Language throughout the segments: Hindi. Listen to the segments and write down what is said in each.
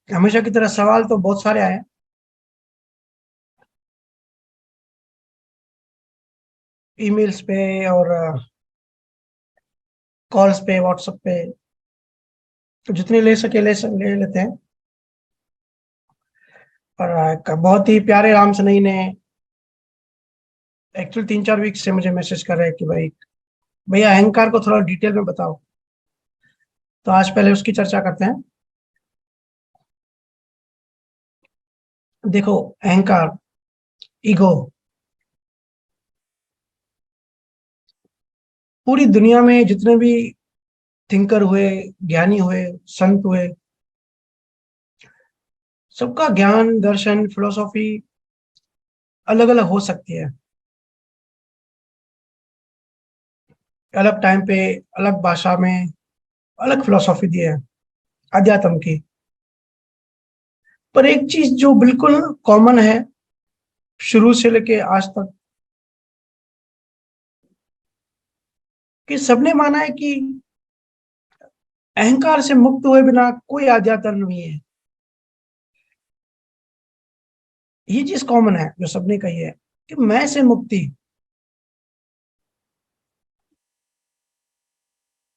हमेशा की तरह सवाल तो बहुत सारे आए हैं। ईमेल्स पे और कॉल्स पे, व्हाट्सएप पे, तो जितने ले सके ले लेते हैं। और बहुत ही प्यारे राम सनई ने एक्चुअली 3-4 वीक से मुझे मैसेज कर रहे हैं कि भाई भैया अहंकार को थोड़ा डिटेल में बताओ। तो आज पहले उसकी चर्चा करते हैं। देखो, अहंकार, ईगो, पूरी दुनिया में जितने भी थिंकर हुए, ज्ञानी हुए, संत हुए, सबका ज्ञान, दर्शन, फिलोसॉफी अलग अलग हो सकती है। अलग टाइम पे, अलग भाषा में, अलग फिलोसॉफी दी है अध्यात्म की। पर एक चीज जो बिल्कुल कॉमन है शुरू से लेके आज तक, कि सबने माना है कि अहंकार से मुक्त हुए बिना कोई आध्यात्म नहीं है। ये चीज कॉमन है जो सबने कही है कि मैं से मुक्ति।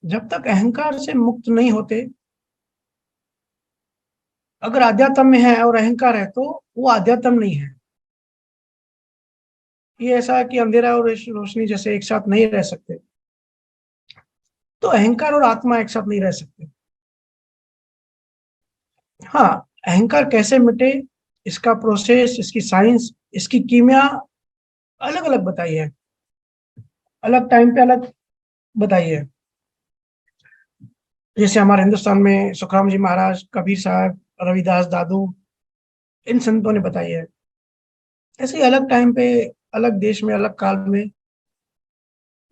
जब तक अहंकार से मुक्त नहीं होते, अगर आध्यात्म में है और अहंकार है तो वो आध्यात्म नहीं है। ये ऐसा है कि अंधेरा और रोशनी जैसे एक साथ नहीं रह सकते, तो अहंकार और आत्मा एक साथ नहीं रह सकते। हाँ, अहंकार कैसे मिटे, इसका प्रोसेस, इसकी साइंस, इसकी कीमिया अलग अलग बताई है, अलग टाइम पे अलग बताई है। जैसे हमारे हिंदुस्तान में सुखराम जी महाराज, कबीर साहब, रविदास दादू, इन संतों ने बताई है। ऐसे ही अलग टाइम पे, अलग देश में, अलग काल में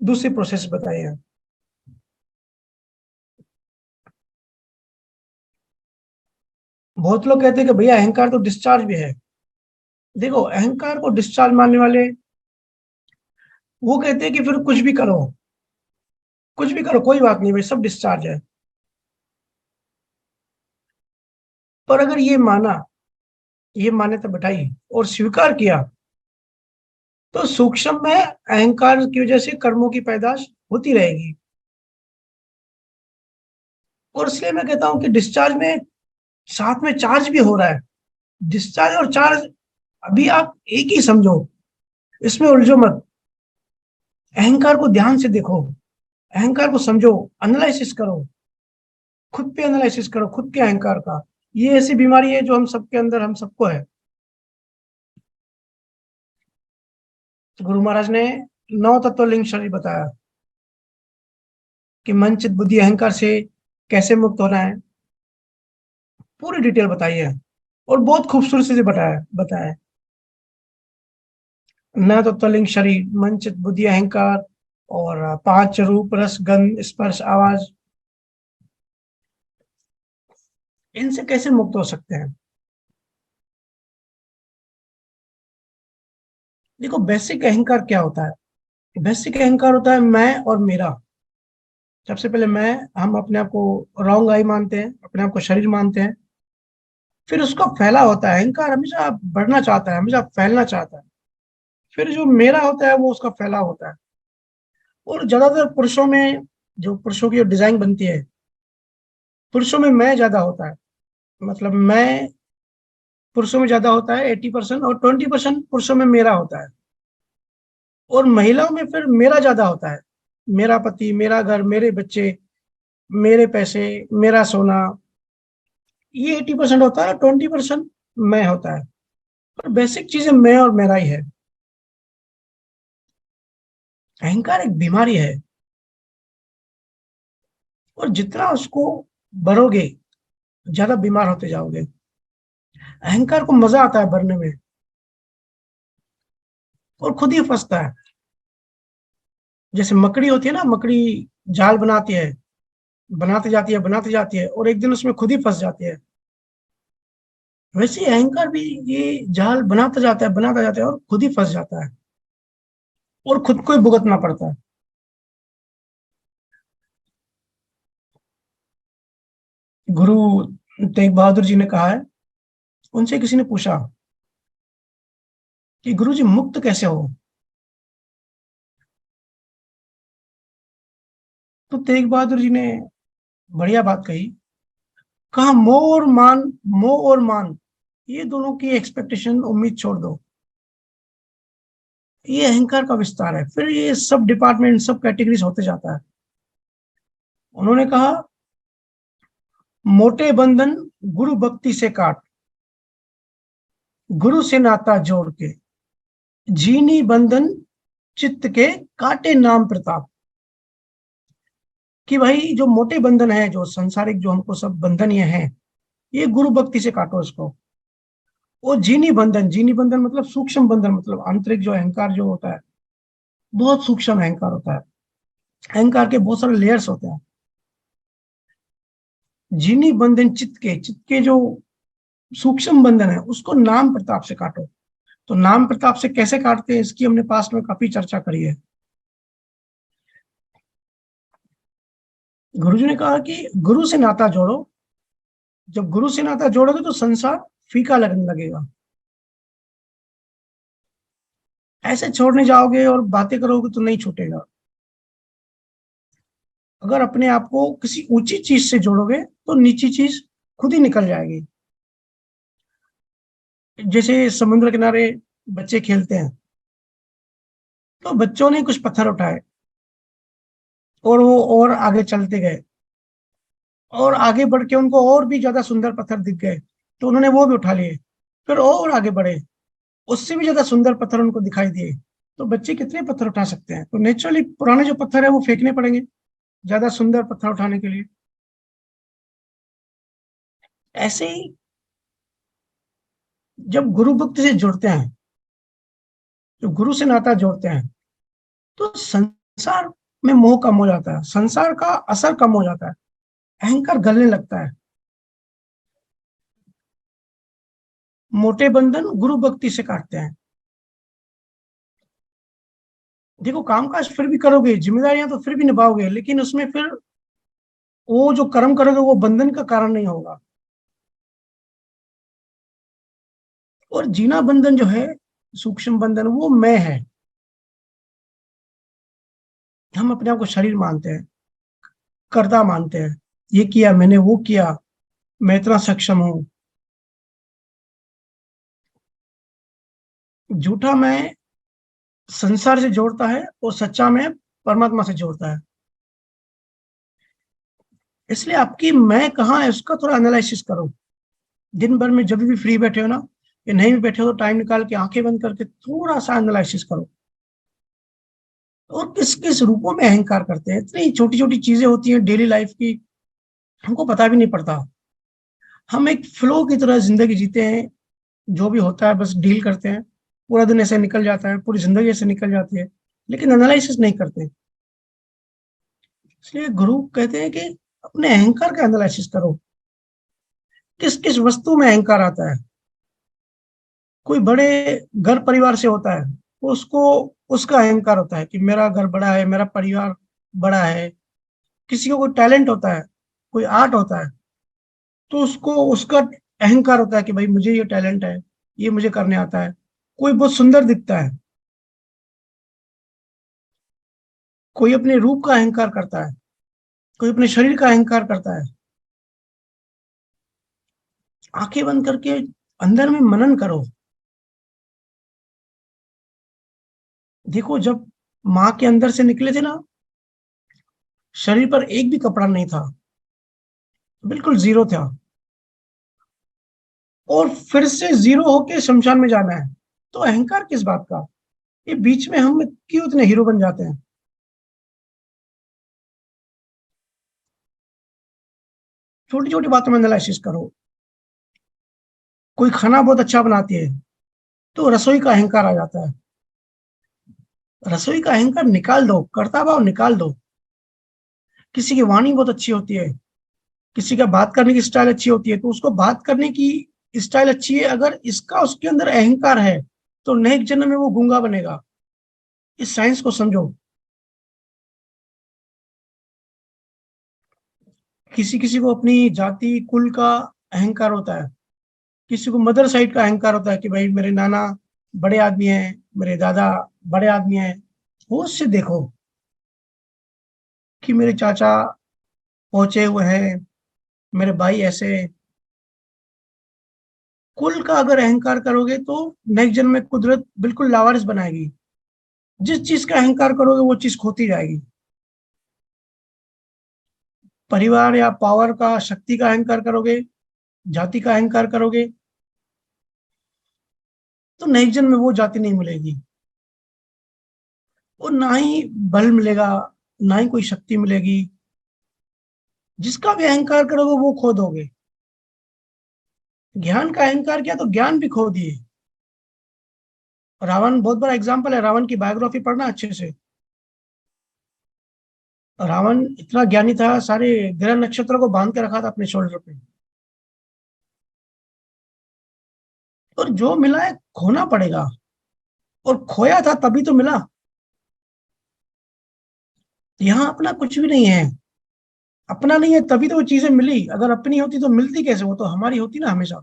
दूसरी प्रोसेस बताई है। बहुत लोग कहते हैं कि भैया अहंकार तो डिस्चार्ज भी है। देखो, अहंकार को डिस्चार्ज मानने वाले वो कहते हैं कि फिर कुछ भी करो, कुछ भी करो, कोई बात नहीं भाई, सब डिस्चार्ज है। पर अगर ये माना, ये मान्यता बैठाई और स्वीकार किया, तो सूक्ष्म में अहंकार की वजह से कर्मों की पैदाश होती रहेगी। और इसलिए मैं कहता हूं कि डिस्चार्ज में साथ में चार्ज भी हो रहा है। डिस्चार्ज और चार्ज अभी आप एक ही समझो, इसमें उलझो मत। अहंकार को ध्यान से देखो, अहंकार को समझो, एनालिसिस करो, खुद पे एनालिसिस करो, खुद के अहंकार का। ये ऐसी बीमारी है जो हम सबके अंदर, हम सबको है। गुरु महाराज ने 9 तत्व लिंग शरीर बताया कि मन, चित्त, बुद्धि, अहंकार से कैसे मुक्त होना है। पूरी डिटेल बताई है और बहुत खूबसूरती से बताया है। 9 तत्व लिंग शरीर, मन, चित्त, बुद्धि, अहंकार, और 5 रूप, रस, गंध, स्पर्श, आवाज, इनसे कैसे मुक्त हो सकते हैं। देखो, बेसिक अहंकार क्या होता है? बेसिक अहंकार होता है मैं और मेरा। सबसे पहले मैं, हम अपने आप को रॉन्ग आई मानते हैं, अपने आप को शरीर मानते हैं। फिर उसका फैला होता है, अहंकार हमेशा बढ़ना चाहता है, हमेशा फैलना चाहता है। फिर जो मेरा होता है वो उसका फैला होता है। और ज्यादातर पुरुषों में, जो पुरुषों की जो डिजाइन बनती है, पुरुषों में मैं ज्यादा होता है। मतलब मैं पुरुषों में ज्यादा होता है 80%, और 20% पुरुषों में मेरा होता है। और महिलाओं में फिर मेरा ज्यादा होता है। मेरा पति, मेरा घर, मेरे बच्चे, मेरे पैसे, मेरा सोना, ये 80% होता है, 20% मैं होता है। पर बेसिक चीजें मैं और मेरा ही है। अहंकार एक बीमारी है, और जितना उसको भरोगे, ज्यादा बीमार होते जाओगे। अहंकार को मजा आता है भरने में, और खुद ही फंसता है। जैसे मकड़ी होती है ना, मकड़ी जाल बनाती है, बनाती जाती है, और एक दिन उसमें खुद ही फंस जाती है। वैसे ही अहंकार भी ये जाल बनाता जाता है और खुद ही फंस जाता है, और खुद को ही भुगतना पड़ता है। गुरु तेग बहादुर जी ने कहा है उनसे किसी ने पूछा कि गुरुजी मुक्त कैसे हो? तो तेग बहादुर जी ने बढ़िया बात कही, कहा मोह और मान, ये दोनों की एक्सपेक्टेशन, उम्मीद छोड़ दो। ये अहंकार का विस्तार है, फिर ये सब डिपार्टमेंट, सब कैटेगरीज होते जाता है। उन्होंने कहा, मोटे बंधन गुरु भक्ति से काट, गुरु से नाता जोड़ के, जीनी बंधन चित्त के, काटे नाम प्रताप। कि भाई जो मोटे बंधन है, जो संसारिक, जो हमको सब बंधन ये हैं, ये गुरु भक्ति से काटो इसको। वो जीनी बंधन, जीनी बंधन मतलब सूक्ष्म बंधन, मतलब आंतरिक जो अहंकार जो होता है, बहुत सूक्ष्म अहंकार होता है। अहंकार के बहुत सारे लेयर्स होते हैं। जीनी बंधन चित्त के जो सूक्ष्म बंधन है, उसको नाम प्रताप से काटो। तो नाम प्रताप से कैसे काटते हैं, इसकी हमने पास्ट में काफी चर्चा करी है। गुरुजी ने कहा कि गुरु से नाता जोड़ो। जब गुरु से नाता जोड़ोगे तो संसार फीका लगने लगेगा। ऐसे छोड़ने जाओगे और बातें करोगे तो नहीं छूटेगा। अगर अपने आप को किसी ऊंची चीज से जोड़ोगे तो नीची चीज खुद ही निकल जाएगी। जैसे समुद्र किनारे बच्चे खेलते हैं, तो बच्चों ने कुछ पत्थर उठाए और वो और आगे चलते गए, और आगे बढ़ के उनको और भी ज्यादा सुंदर पत्थर दिख गए, तो उन्होंने वो भी उठा लिए। फिर और आगे बढ़े, उससे भी ज्यादा सुंदर पत्थर उनको दिखाई दिए। तो बच्चे कितने पत्थर उठा सकते हैं? तो नेचुरली पुराने जो पत्थर है वो फेंकने पड़ेंगे ज्यादा सुंदर पत्थर उठाने के लिए। ऐसे ही जब गुरु भक्ति से जुड़ते हैं, जो गुरु से नाता जोड़ते हैं, तो संसार में मोह कम हो जाता है, संसार का असर कम हो जाता है, अहंकार गलने लगता है। मोटे बंधन गुरु भक्ति से काटते हैं। देखो, कामकाज फिर भी करोगे, जिम्मेदारियां तो फिर भी निभाओगे, लेकिन उसमें फिर वो जो कर्म करोगे वो बंधन का कारण नहीं होगा। और जीना बंधन जो है, सूक्ष्म बंधन, वो मैं है। हम अपने आप को शरीर मानते हैं, कर्ता मानते हैं, ये किया मैंने, वो किया, मैं इतना सक्षम हूं। झूठा मैं संसार से जोड़ता है और सच्चा मैं परमात्मा से जोड़ता है। इसलिए आपकी मैं कहाँ है उसका थोड़ा एनालिसिस करो। दिन भर में जब भी फ्री बैठे हो ना, या नहीं भी बैठे हो, तो टाइम निकाल के आंखें बंद करके थोड़ा सा एनालिसिस करो। और किस किस रूपों में अहंकार करते हैं। इतनी छोटी छोटी चीजें होती हैं डेली लाइफ की, हमको पता भी नहीं पड़ता। हम एक फ्लो की तरह जिंदगी जीते हैं, जो भी होता है बस डील करते हैं। पूरा दिन ऐसे निकल जाता है, पूरी जिंदगी ऐसे निकल जाती है, लेकिन एनालिसिस नहीं करते। इसलिए गुरु कहते हैं कि अपने अहंकार का एनालिसिस करो। किस किस वस्तु में अहंकार आता है। कोई बड़े घर परिवार से होता है, तो उसको उसका अहंकार होता है कि मेरा घर बड़ा है, मेरा परिवार बड़ा है। किसी को कोई टैलेंट होता है, कोई आर्ट होता है, तो उसको उसका अहंकार होता है कि भाई मुझे ये टैलेंट है, ये मुझे करने आता है। कोई बहुत सुंदर दिखता है, कोई अपने रूप का अहंकार करता है, कोई अपने शरीर का अहंकार करता है। आंखें बंद करके अंदर में मनन करो। देखो, जब माँ के अंदर से निकले थे ना, शरीर पर एक भी कपड़ा नहीं था, बिल्कुल जीरो था। और फिर से जीरो होके शमशान में जाना है, तो अहंकार किस बात का? ये बीच में हम क्यों इतने हीरो बन जाते हैं? छोटी छोटी बातों में एनालिसिस करो। कोई खाना बहुत अच्छा बनाती है, तो रसोई का अहंकार आ जाता है। रसोई का अहंकार निकाल दो, कर्ता भाव निकाल दो। किसी की वाणी बहुत अच्छी होती है, किसी का बात करने की स्टाइल अच्छी होती है, तो उसको बात करने की स्टाइल अच्छी है, अगर इसका उसके अंदर अहंकार है, तो नेक्स्ट जन्म में वो गूंगा बनेगा। इस साइंस को समझो। किसी किसी को अपनी जाति कुल का अहंकार होता है, किसी को मदर साइड का अहंकार होता है कि भाई मेरे नाना बड़े आदमी हैं, मेरे दादा बड़े आदमी हैं। होश से देखो कि मेरे चाचा पहुंचे हुए हैं, मेरे भाई ऐसे। कुल का अगर अहंकार करोगे तो नेक्स्ट जन्म में कुदरत बिल्कुल लावारिस बनाएगी। जिस चीज का अहंकार करोगे वो चीज खोती जाएगी। परिवार या पावर का, शक्ति का अहंकार करोगे, जाति का अहंकार करोगे, तो नेक्स्ट जन्म में वो जाति नहीं मिलेगी, और ना ही बल मिलेगा, ना ही कोई शक्ति मिलेगी। जिसका भी अहंकार करोगे वो खो दोगे। ज्ञान का अहंकार किया तो ज्ञान भी खो दिए। रावण बहुत बड़ा एग्जाम्पल है। रावण की बायोग्राफी पढ़ना अच्छे से। रावण इतना ज्ञानी था, सारे ग्रह नक्षत्रों को बांध के रखा था अपने शोल्डर पे। और जो मिला है खोना पड़ेगा, और खोया था तभी तो मिला। यहाँ अपना कुछ भी नहीं है। अपना नहीं है तभी तो वो चीजें मिली। अगर अपनी होती तो मिलती कैसे? वो तो हमारी होती ना हमेशा।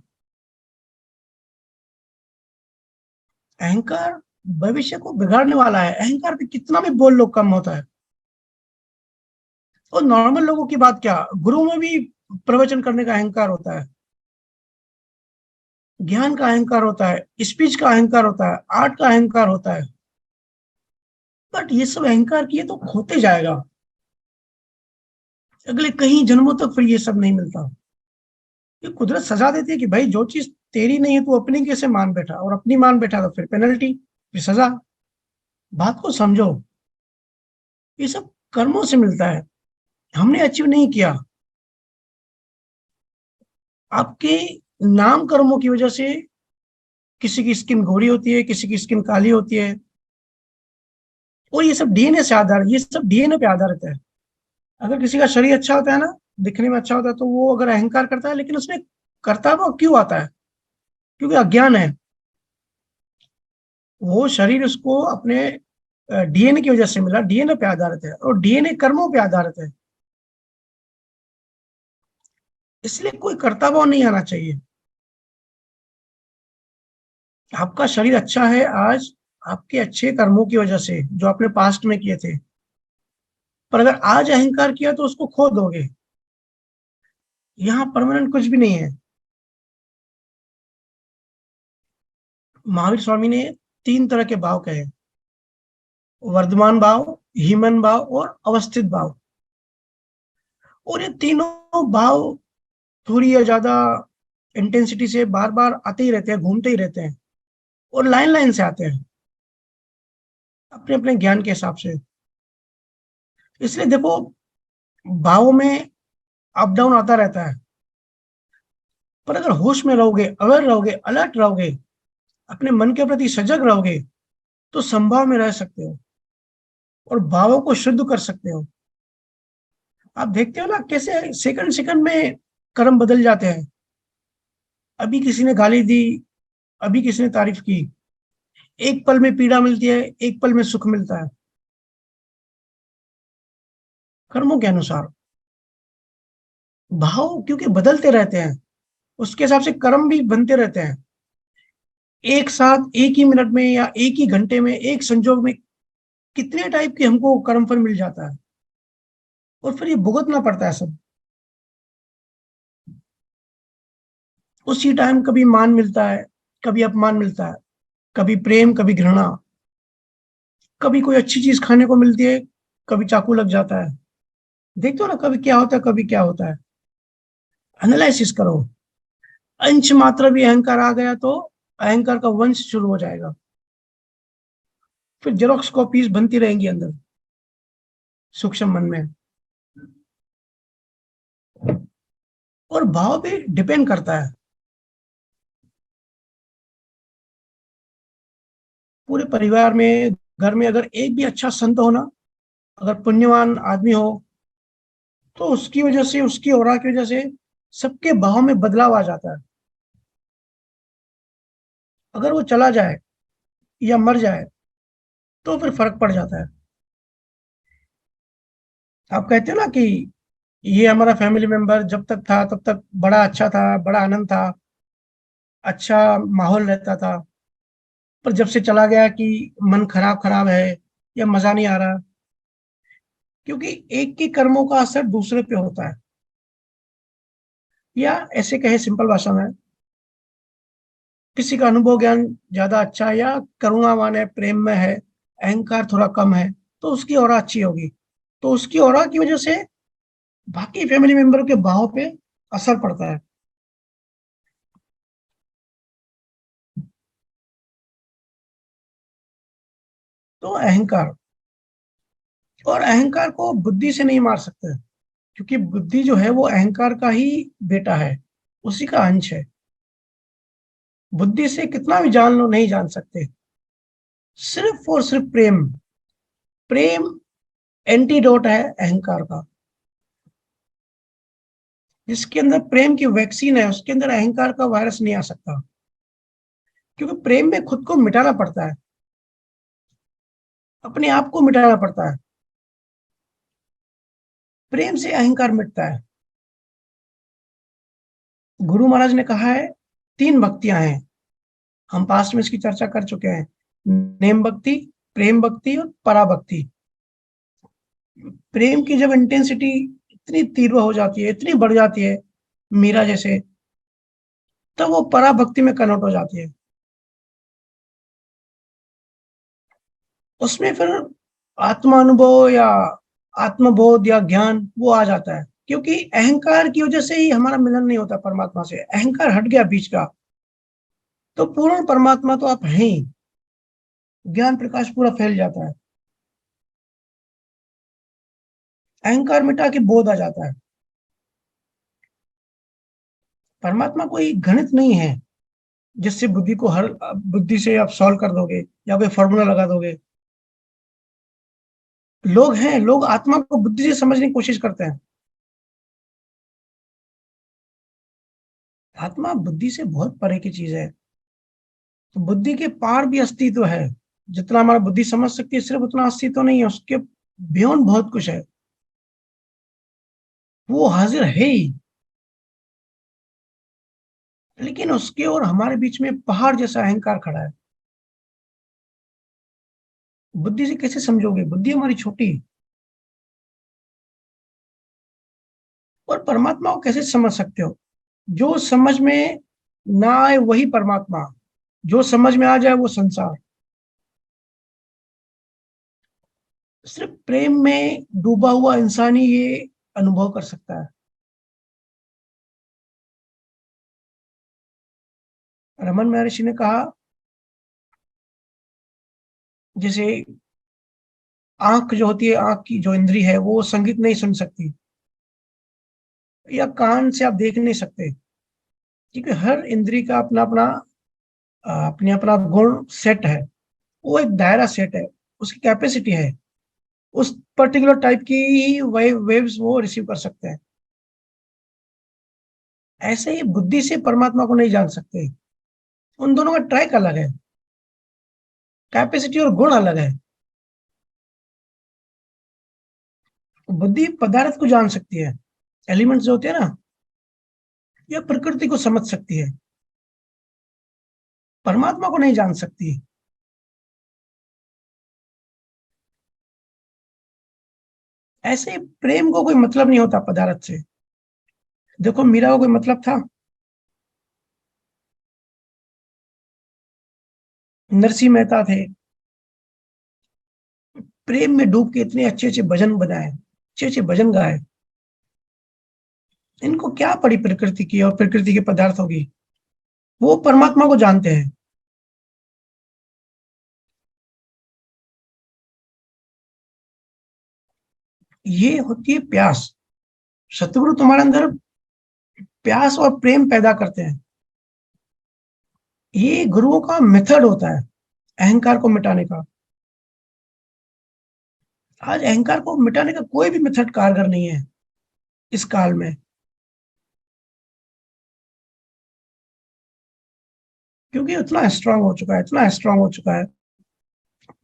अहंकार भविष्य को बिगाड़ने वाला है। अहंकार पे कितना भी बोल लो कम होता है। और नॉर्मल लोगों की बात क्या, गुरु में भी प्रवचन करने का अहंकार होता है, ज्ञान का अहंकार होता है, स्पीच का अहंकार होता है, आर्ट का अहंकार होता है। बट ये सब अहंकार किए तो खोते जाएगा। अगले कई जन्मों तक फिर ये सब नहीं मिलता। ये कुदरत सजा देती है कि भाई जो चीज तेरी नहीं है तू अपनी कैसे मान बैठा, और अपनी मान बैठा तो फिर पेनल्टी, फिर सजा। बात को समझो। ये सब कर्मों से मिलता है, हमने अचीव नहीं किया। आपके नाम कर्मों की वजह से किसी की स्किन गोरी होती है, किसी की स्किन काली होती है। और ये सब डीएनए से आधारित, ये सब डीएनए पे आधारित है। अगर किसी का शरीर अच्छा होता है ना, दिखने में अच्छा होता है, तो वो अगर अहंकार करता है, लेकिन उसमें करता है वो क्यों आता है? क्योंकि अज्ञान है। वो शरीर उसको अपने डीएनए की वजह से मिला, डीएनए पे आधारित है, और डीएनए कर्मों पे आधारित है। इसलिए कोई कर्ता भाव नहीं आना चाहिए। आपका शरीर अच्छा है आज आपके अच्छे कर्मों की वजह से, जो आपने पास्ट में किए थे। पर अगर आज अहंकार किया तो उसको खो दोगे। यहाँ परमानेंट कुछ भी नहीं है। महावीर स्वामी ने 3 तरह के भाव कहे: वर्धमान भाव, हीमन भाव और अवस्थित भाव। और ये तीनों भाव थोड़ी या ज्यादा इंटेंसिटी से बार बार आते ही रहते हैं, घूमते ही रहते हैं, और लाइन लाइन से आते हैं अपने अपने ज्ञान के हिसाब से। इसलिए देखो, भावों में अप डाउन आता रहता है। पर अगर होश में रहोगे, अवेयर रहोगे, अलर्ट रहोगे, अपने मन के प्रति सजग रहोगे, तो संभाव में रह सकते हो और भावों को शुद्ध कर सकते हो। आप देखते हो ना कैसे सेकंड सेकंड में कर्म बदल जाते हैं। अभी किसी ने गाली दी, अभी किसी ने तारीफ की, एक पल में पीड़ा मिलती है, एक पल में सुख मिलता है, कर्मों के अनुसार। भाव क्योंकि बदलते रहते हैं, उसके हिसाब से कर्म भी बनते रहते हैं। एक साथ एक ही मिनट में या एक ही घंटे में, एक संजोग में कितने टाइप के हमको कर्म फल मिल जाता है, और फिर ये भुगतना पड़ता है सब। उसी टाइम कभी मान मिलता है, कभी अपमान मिलता है, कभी प्रेम, कभी घृणा, कभी कोई अच्छी चीज खाने को मिलती है, कभी चाकू लग जाता है। देखते हो ना कभी क्या होता है, कभी क्या होता है। एनालिसिस करो। अंश मात्र भी अहंकार आ गया तो अहंकार का वंश शुरू हो जाएगा। फिर जेरोक्स कॉपीज बनती रहेंगी अंदर सूक्ष्म मन में। और भाव भी डिपेंड करता है। पूरे परिवार में, घर में अगर एक भी अच्छा संत हो ना, अगर पुण्यवान आदमी हो, तो उसकी वजह से, उसकी औरा की वजह से सबके भाव में बदलाव आ जाता है। अगर वो चला जाए या मर जाए तो फिर फर्क पड़ जाता है। आप कहते हो ना कि ये हमारा फैमिली मेंबर जब तक था तब तक बड़ा अच्छा था, बड़ा आनंद था। अच्छा माहौल रहता था, पर जब से चला गया कि मन खराब खराब है या मजा नहीं आ रहा, क्योंकि एक के कर्मों का असर दूसरे पे होता है। या ऐसे कहे सिंपल भाषा में, किसी का अनुभव ज्ञान ज्यादा अच्छा है या करुणावान है, प्रेम में है, अहंकार थोड़ा कम है, तो उसकी ऑरा अच्छी होगी। तो उसकी ऑरा की वजह से बाकी फैमिली मेंबर के भाव पे असर पड़ता है। तो अहंकार, और अहंकार को बुद्धि से नहीं मार सकते, क्योंकि बुद्धि जो है वो अहंकार का ही बेटा है, उसी का अंश है। बुद्धि से कितना भी जान लो नहीं जान सकते। सिर्फ और सिर्फ प्रेम, प्रेम एंटीडोट है अहंकार का। जिसके अंदर प्रेम की वैक्सीन है उसके अंदर अहंकार का वायरस नहीं आ सकता, क्योंकि प्रेम में खुद को मिटाना पड़ता है, अपने आप को मिटाना पड़ता है। प्रेम से अहंकार मिटता है। गुरु महाराज ने कहा है, तीन भक्तियां हैं, हम पास्ट में इसकी चर्चा कर चुके हैं। नेम भक्ति, प्रेम भक्ति और पराभक्ति। प्रेम की जब इंटेंसिटी इतनी तीव्र हो जाती है, इतनी बढ़ जाती है, मीरा जैसे, तब वो पराभक्ति में कन्वर्ट हो जाती है। उसमें फिर आत्मा अनुभव या आत्मबोध या ज्ञान वो आ जाता है, क्योंकि अहंकार की वजह से ही हमारा मिलन नहीं होता परमात्मा से। अहंकार हट गया बीच का, तो पूर्ण परमात्मा तो आप हैं ही, ज्ञान प्रकाश पूरा फैल जाता है। अहंकार मिटा के बोध आ जाता है। परमात्मा कोई गणित नहीं है जिससे बुद्धि को हर बुद्धि से आप सॉल्व कर दोगे या कोई फॉर्मूला लगा दोगे। लोग हैं, लोग आत्मा को बुद्धि से समझने की कोशिश करते हैं। आत्मा बुद्धि से बहुत परे की चीज है। तो बुद्धि के पार भी अस्तित्व है। जितना हमारा बुद्धि समझ सकती है सिर्फ उतना अस्तित्व नहीं है, उसके बियॉन्ड बहुत कुछ है। वो हाजिर है ही, लेकिन उसके और हमारे बीच में पहाड़ जैसा अहंकार खड़ा है। बुद्धि से कैसे समझोगे, बुद्धि हमारी छोटी। और परमात्मा को कैसे समझ सकते हो? जो समझ में ना आए वही परमात्मा, जो समझ में आ जाए वो संसार। सिर्फ प्रेम में डूबा हुआ इंसान ही ये अनुभव कर सकता है। रमन महर्षि ने कहा, जैसे आंख जो होती है, आंख की जो इंद्री है वो संगीत नहीं सुन सकती, या कान से आप देख नहीं सकते, क्योंकि हर इंद्री का अपना अपना अपने अपना गुण सेट है। वो एक दायरा सेट है, उसकी कैपेसिटी है, उस पर्टिकुलर टाइप की ही वेव्स वो रिसीव कर सकते हैं। ऐसे ही बुद्धि से परमात्मा को नहीं जान सकते। उन दोनों का ट्रैक अलग है, कैपेसिटी और गुण अलग है। बुद्धि पदार्थ को जान सकती है, एलिमेंट्स जो होते हैं ना, या प्रकृति को समझ सकती है, परमात्मा को नहीं जान सकती। ऐसे ही प्रेम को कोई मतलब नहीं होता पदार्थ से। देखो मीरा को कोई मतलब था? नरसिंह मेहता थे, प्रेम में डूब के इतने अच्छे अच्छे भजन बनाए, अच्छे अच्छे भजन गाए। इनको क्या पड़ी प्रकृति की और प्रकृति के पदार्थों की? वो परमात्मा को जानते हैं। ये होती है प्यास। सतगुरु तुम्हारे अंदर प्यास और प्रेम पैदा करते हैं। ये गुरुओं का मेथड होता है अहंकार को मिटाने का। आज अहंकार को मिटाने का कोई भी मेथड कारगर नहीं है इस काल में, क्योंकि उतना स्ट्रांग हो चुका है, इतना स्ट्रांग हो चुका है।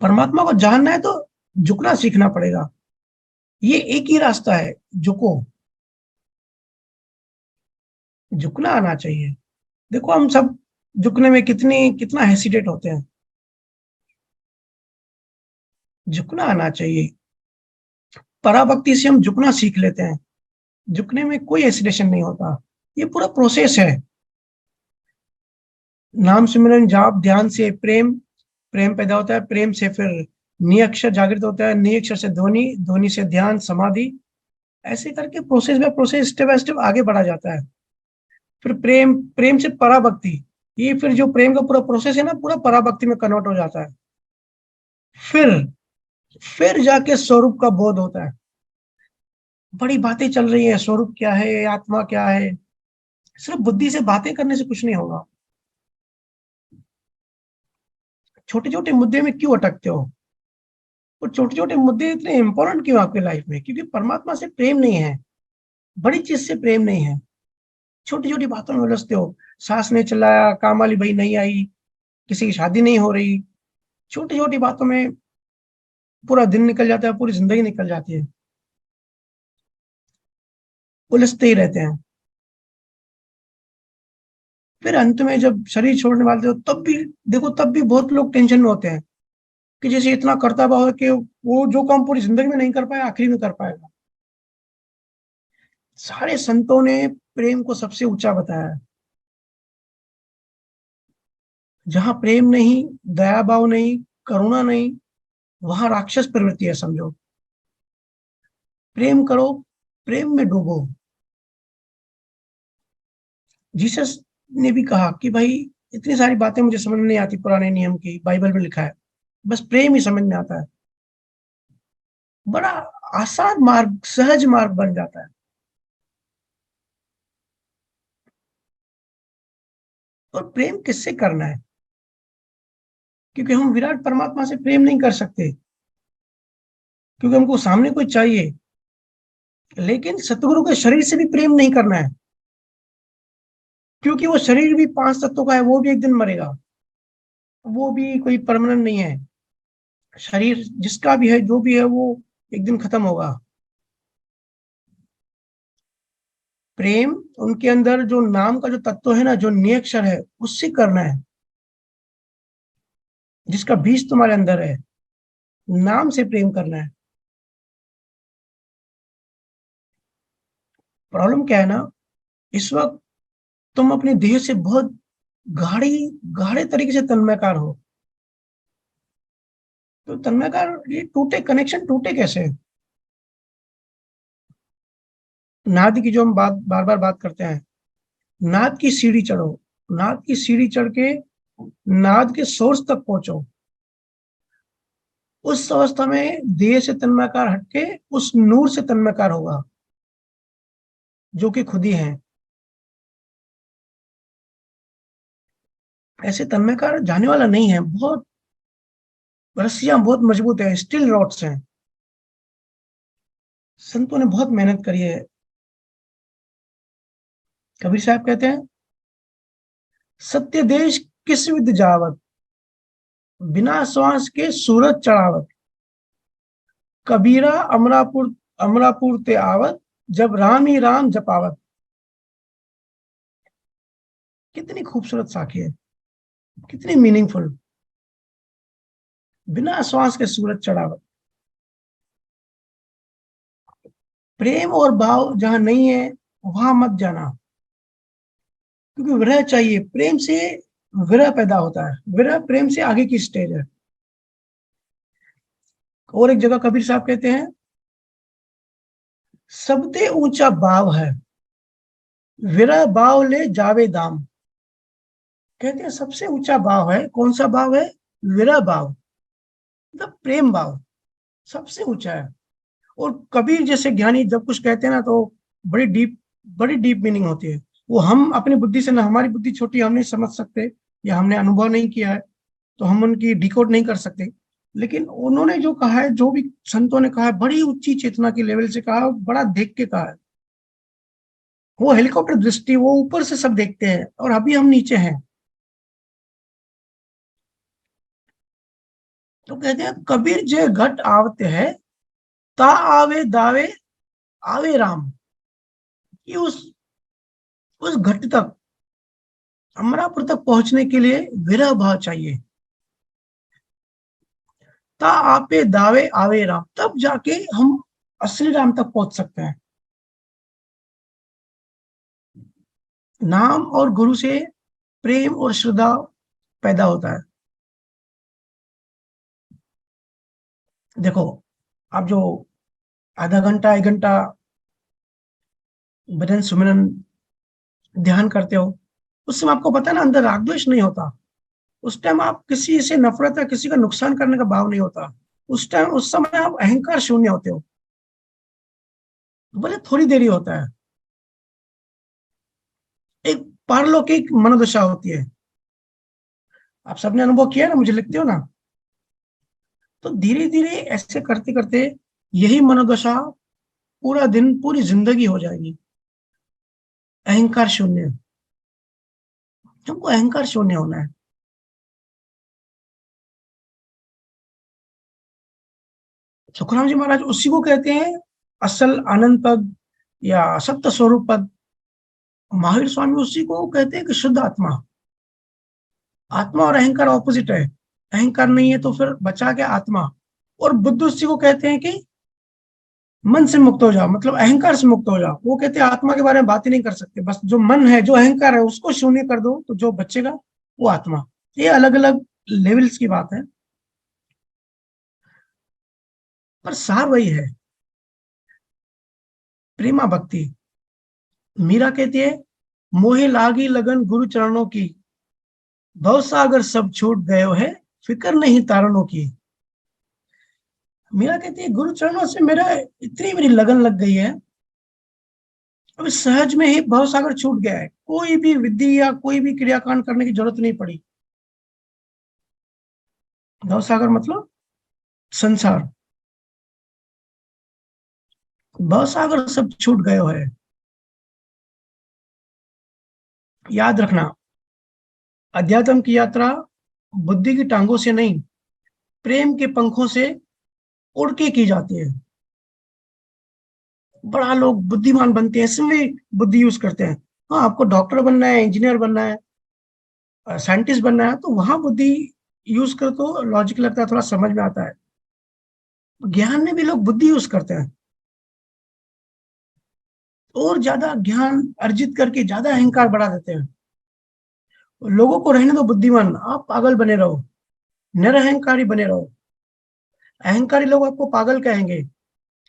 परमात्मा को जानना है तो झुकना सीखना पड़ेगा। ये एक ही रास्ता है, झुको, झुकना आना चाहिए। देखो हम सब झुकने में कितना हेसिटेट होते हैं। झुकना आना चाहिए। पराभक्ति से हम झुकना सीख लेते हैं। झुकने में कोई हेसिटेशन नहीं होता। ये पूरा प्रोसेस है। नाम सिमरन जाप ध्यान से प्रेम, प्रेम पैदा होता है, प्रेम से फिर नी अक्षर जागृत होता है, नी अक्षर से ध्वनि, ध्वनि से ध्यान समाधि, ऐसे करके process by process step by step आगे बढ़ा जाता है। फिर प्रेम, प्रेम से पराभक्ति, ये फिर जो प्रेम का पूरा प्रोसेस है ना, पूरा पराभक्ति में कन्वर्ट हो जाता है। फिर फिर जाके स्वरूप का बोध होता है। बड़ी बातें चल रही है, स्वरूप क्या है, आत्मा क्या है, सिर्फ बुद्धि से बातें करने से कुछ नहीं होगा। छोटे छोटे मुद्दे में क्यों अटकते हो? और छोटे छोटे मुद्दे इतने इंपॉर्टेंट क्यों आपकी लाइफ में? क्योंकि परमात्मा से प्रेम नहीं है, बड़ी चीज से प्रेम नहीं है। छोटी छोटी बातों में उलझते हो। सास ने चिल्लाया, काम वाली भाई नहीं आई, किसी की शादी नहीं हो रही, छोटी छोटी बातों में पूरा दिन निकल जाता है, पूरी जिंदगी निकल जाती है, उलझते ही रहते हैं। फिर अंत में जब शरीर छोड़ने वाले हो तब भी देखो, तब भी बहुत लोग टेंशन में होते हैं कि जैसे इतना करता हुआ कि वो जो काम पूरी जिंदगी में नहीं कर पाया आखिरी में कर पाएगा। सारे संतों ने प्रेम को सबसे ऊंचा बताया है। जहां प्रेम नहीं, दया भाव नहीं, करुणा नहीं, वहां राक्षस प्रवृत्ति है समझो। प्रेम करो, प्रेम में डूबो। जीसस ने भी कहा कि भाई इतनी सारी बातें मुझे समझ में नहीं आती, पुराने नियम की, बाइबल में लिखा है, बस प्रेम ही समझ में आता है। बड़ा आसान मार्ग, सहज मार्ग बन जाता है। और प्रेम किससे करना है? क्योंकि हम विराट परमात्मा से प्रेम नहीं कर सकते, क्योंकि हमको सामने कोई चाहिए। लेकिन सतगुरु के शरीर से भी प्रेम नहीं करना है, क्योंकि वो शरीर भी पांच तत्वों का है, वो भी एक दिन मरेगा, वो भी कोई परमानेंट नहीं है। शरीर जिसका भी है, जो भी है, वो एक दिन खत्म होगा। प्रेम उनके अंदर जो नाम का जो तत्व है ना, जो नियक्षर है, उससे करना है, जिसका बीज तुम्हारे अंदर है, नाम से प्रेम करना है। प्रॉब्लम क्या है ना, इस वक्त तुम अपने देह से बहुत गाढ़ी गाढ़े तरीके से तन्मयकार हो। तो तन्मयकार, ये टूटे कनेक्शन टूटे कैसे? नाद की जो हम बात बार बार बात करते हैं, नाद की सीढ़ी चढ़ो, नाद की सीढ़ी चढ़ के नाद के सोर्स तक पहुंचो। उस अवस्था में देह से तन्मयकार हटके उस नूर से तन्मयकार होगा, जो कि खुद ही है। ऐसे तन्मयकार जाने वाला नहीं है। बहुत रस्सियां बहुत मजबूत है, स्टील रॉड्स हैं। संतों ने बहुत मेहनत करी है। कबीर साहब कहते हैं, सत्य देश किस विद जावत, बिना श्वास के सूरज चढ़ावत, कबीरा अमरापुर, अमरापुर ते आवत, जब राम ही राम जपावत। कितनी खूबसूरत साखी है, कितनी मीनिंगफुल। बिना श्वास के सूरज चढ़ावत। प्रेम और भाव जहां नहीं है, वहां मत जाना, क्योंकि विरह चाहिए। प्रेम से विरह पैदा होता है, विरह प्रेम से आगे की स्टेज है। और एक जगह कबीर साहब कहते हैं, सबसे ऊंचा भाव है, विरह भाव ले जावे दाम। कहते हैं सबसे ऊंचा भाव है, कौन सा भाव है? विरह भाव, मतलब प्रेम भाव सबसे ऊंचा है। और कबीर जैसे ज्ञानी जब कुछ कहते हैं ना, तो बड़ी डीप, बड़ी डीप मीनिंग होती है। वो हम अपनी बुद्धि से ना, हमारी बुद्धि छोटी, हम नहीं समझ सकते, या हमने अनुभव नहीं किया है, तो हम उनकी डिकोड नहीं कर सकते। लेकिन उन्होंने जो कहा है, जो भी संतों ने कहा है, बड़ी ऊंची चेतना के लेवल से कहा है, बड़ा देख के कहा है। वो हेलीकॉप्टर दृष्टि, वो ऊपर से सब देखते हैं, और अभी हम नीचे हैं। तो कहते हैं, कबीर जे घट आवते है, ता आवे दावे, आवे राम। कि उस घट तक, अमरापुर तक पहुंचने के लिए विरह भाव चाहिए। ता आपे दावे आवे राम, तब जाके हम असली राम तक पहुंच सकते हैं। नाम और गुरु से प्रेम और श्रद्धा पैदा होता है। देखो, आप जो आधा घंटा 1 घंटा भजन सुमिरन ध्यान करते हो, उस समय आपको पता है ना, अंदर राग द्वेष नहीं होता। उस टाइम आप किसी से नफरत या किसी का नुकसान करने का भाव नहीं होता। उस टाइम, उस समय आप अहंकार शून्य होते हो। भले थोड़ी देरी होता है, एक पारलौकिक मनोदशा होती है। आप सबने अनुभव किया ना, मुझे लिखते हो ना। तो धीरे धीरे ऐसे करते करते यही मनोदशा पूरा दिन, पूरी जिंदगी हो जाएगी। अहंकार शून्य। हमको अहंकार शून्य होना है। सुखराम जी महाराज उसी को कहते हैं असल आनंद पद या सत्य स्वरूप पद। महावीर स्वामी उसी को कहते हैं कि शुद्ध आत्मा। आत्मा और अहंकार ऑपोजिट है। अहंकार नहीं है तो फिर बचा क्या आत्मा। और बुद्ध उसी को कहते हैं कि मन से मुक्त हो जाओ, मतलब अहंकार से मुक्त हो जाओ। वो कहते हैं आत्मा के बारे में बात ही नहीं कर सकते, बस जो मन है, जो अहंकार है, उसको शून्य कर दो तो जो बचेगा वो आत्मा। ये अलग अलग लेवल्स की बात है, पर सार वही है, प्रेमा भक्ति। मीरा कहती है, मोहे लागी लगन गुरु चरणों की, भव सागर सब छूट गयो है, फिक्र नहीं तारणों की। मीरा कहती है, गुरु चरणों से मेरा इतनी मेरी लगन लग गई है, अब सहज में ही भव सागर छूट गया है, कोई भी विधि या कोई भी क्रियाकांड करने की जरूरत नहीं पड़ी। भव सागर मतलब संसार। भव सागर सब छूट गयो है। याद रखना, अध्यात्म की यात्रा बुद्धि की टांगों से नहीं, प्रेम के पंखों से उड़ के की जाती है। बड़ा लोग बुद्धिमान बनते हैं, इसलिए बुद्धि यूज करते हैं। हाँ, आपको डॉक्टर बनना है, इंजीनियर बनना है, साइंटिस्ट बनना है, तो वहां बुद्धि यूज कर तो लॉजिक लगता है, थोड़ा समझ में आता है। ज्ञान में भी लोग बुद्धि यूज करते हैं, और ज्यादा ज्ञान अर्जित करके ज्यादा अहंकार बढ़ा देते हैं। लोगों को रहने दो बुद्धिमान, आप पागल बने रहो, निरअहंकारी बने रहो। अहंकारी लोग आपको पागल कहेंगे,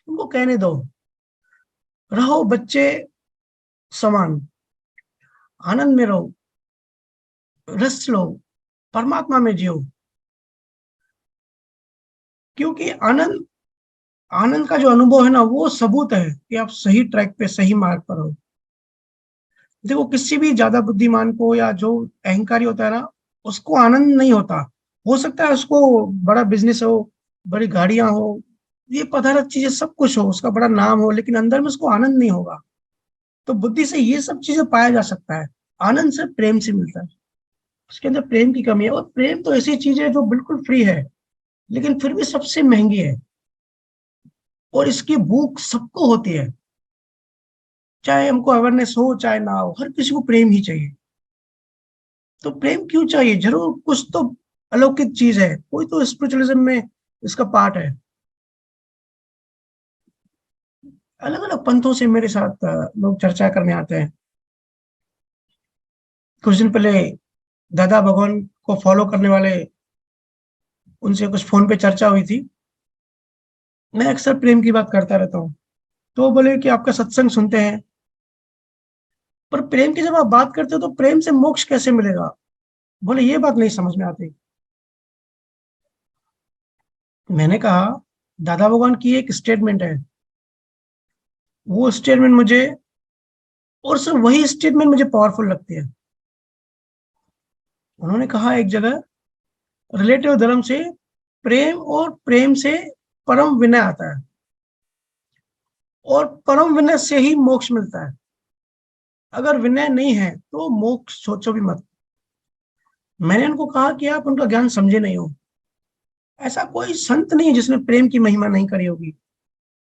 उनको कहने दो। रहो बच्चे समान, आनंद में रहो, रस लो, परमात्मा में जियो। क्योंकि आनंद, आनंद का जो अनुभव है ना, वो सबूत है कि आप सही ट्रैक पे, सही मार्ग पर हो। देखो, किसी भी ज्यादा बुद्धिमान को या जो अहंकारी होता है ना, उसको आनंद नहीं होता। हो सकता है उसको बड़ा बिजनेस हो, बड़ी गाड़ियां हो, ये पदार्थ चीजें सब कुछ हो, उसका बड़ा नाम हो, लेकिन अंदर में उसको आनंद नहीं होगा। तो बुद्धि से ये सब चीजें पाया जा सकता है। आनंद सिर्फ प्रेम से मिलता है। उसके अंदर प्रेम की कमी है, और प्रेम तो ऐसी चीज है जो बिल्कुल फ्री है, लेकिन फिर भी सबसे महंगी है। और इसकी भूख सबको होती है, चाहे हमको अवेयरनेस हो चाहे ना हो, हर किसी को प्रेम ही चाहिए। तो प्रेम क्यों चाहिए? जरूर कुछ तो अलौकिक चीज है, कोई तो स्पिरिचुअलिज्म में इसका पार्ट है। अलग अलग पंथों से मेरे साथ लोग चर्चा करने आते हैं। कुछ दिन पहले दादा भगवान को फॉलो करने वाले, उनसे कुछ फोन पे चर्चा हुई थी। मैं अक्सर प्रेम की बात करता रहता हूँ। तो वो बोले कि आपका सत्संग सुनते हैं, पर प्रेम की जब आप बात करते हो तो प्रेम से मोक्ष कैसे मिलेगा? बोले ये बात नहीं समझ में आती। मैंने कहा, दादा भगवान की एक स्टेटमेंट है, वो स्टेटमेंट मुझे, और सिर्फ वही स्टेटमेंट मुझे पावरफुल लगती है। उन्होंने कहा एक जगह, रिलेटिव धर्म से प्रेम, और प्रेम से परम विनय आता है, और परम विनय से ही मोक्ष मिलता है। अगर विनय नहीं है तो मोक्ष सोचो भी मत। मैंने उनको कहा कि आप उनका ज्ञान समझे नहीं हो। ऐसा कोई संत नहीं है जिसने प्रेम की महिमा नहीं करी होगी,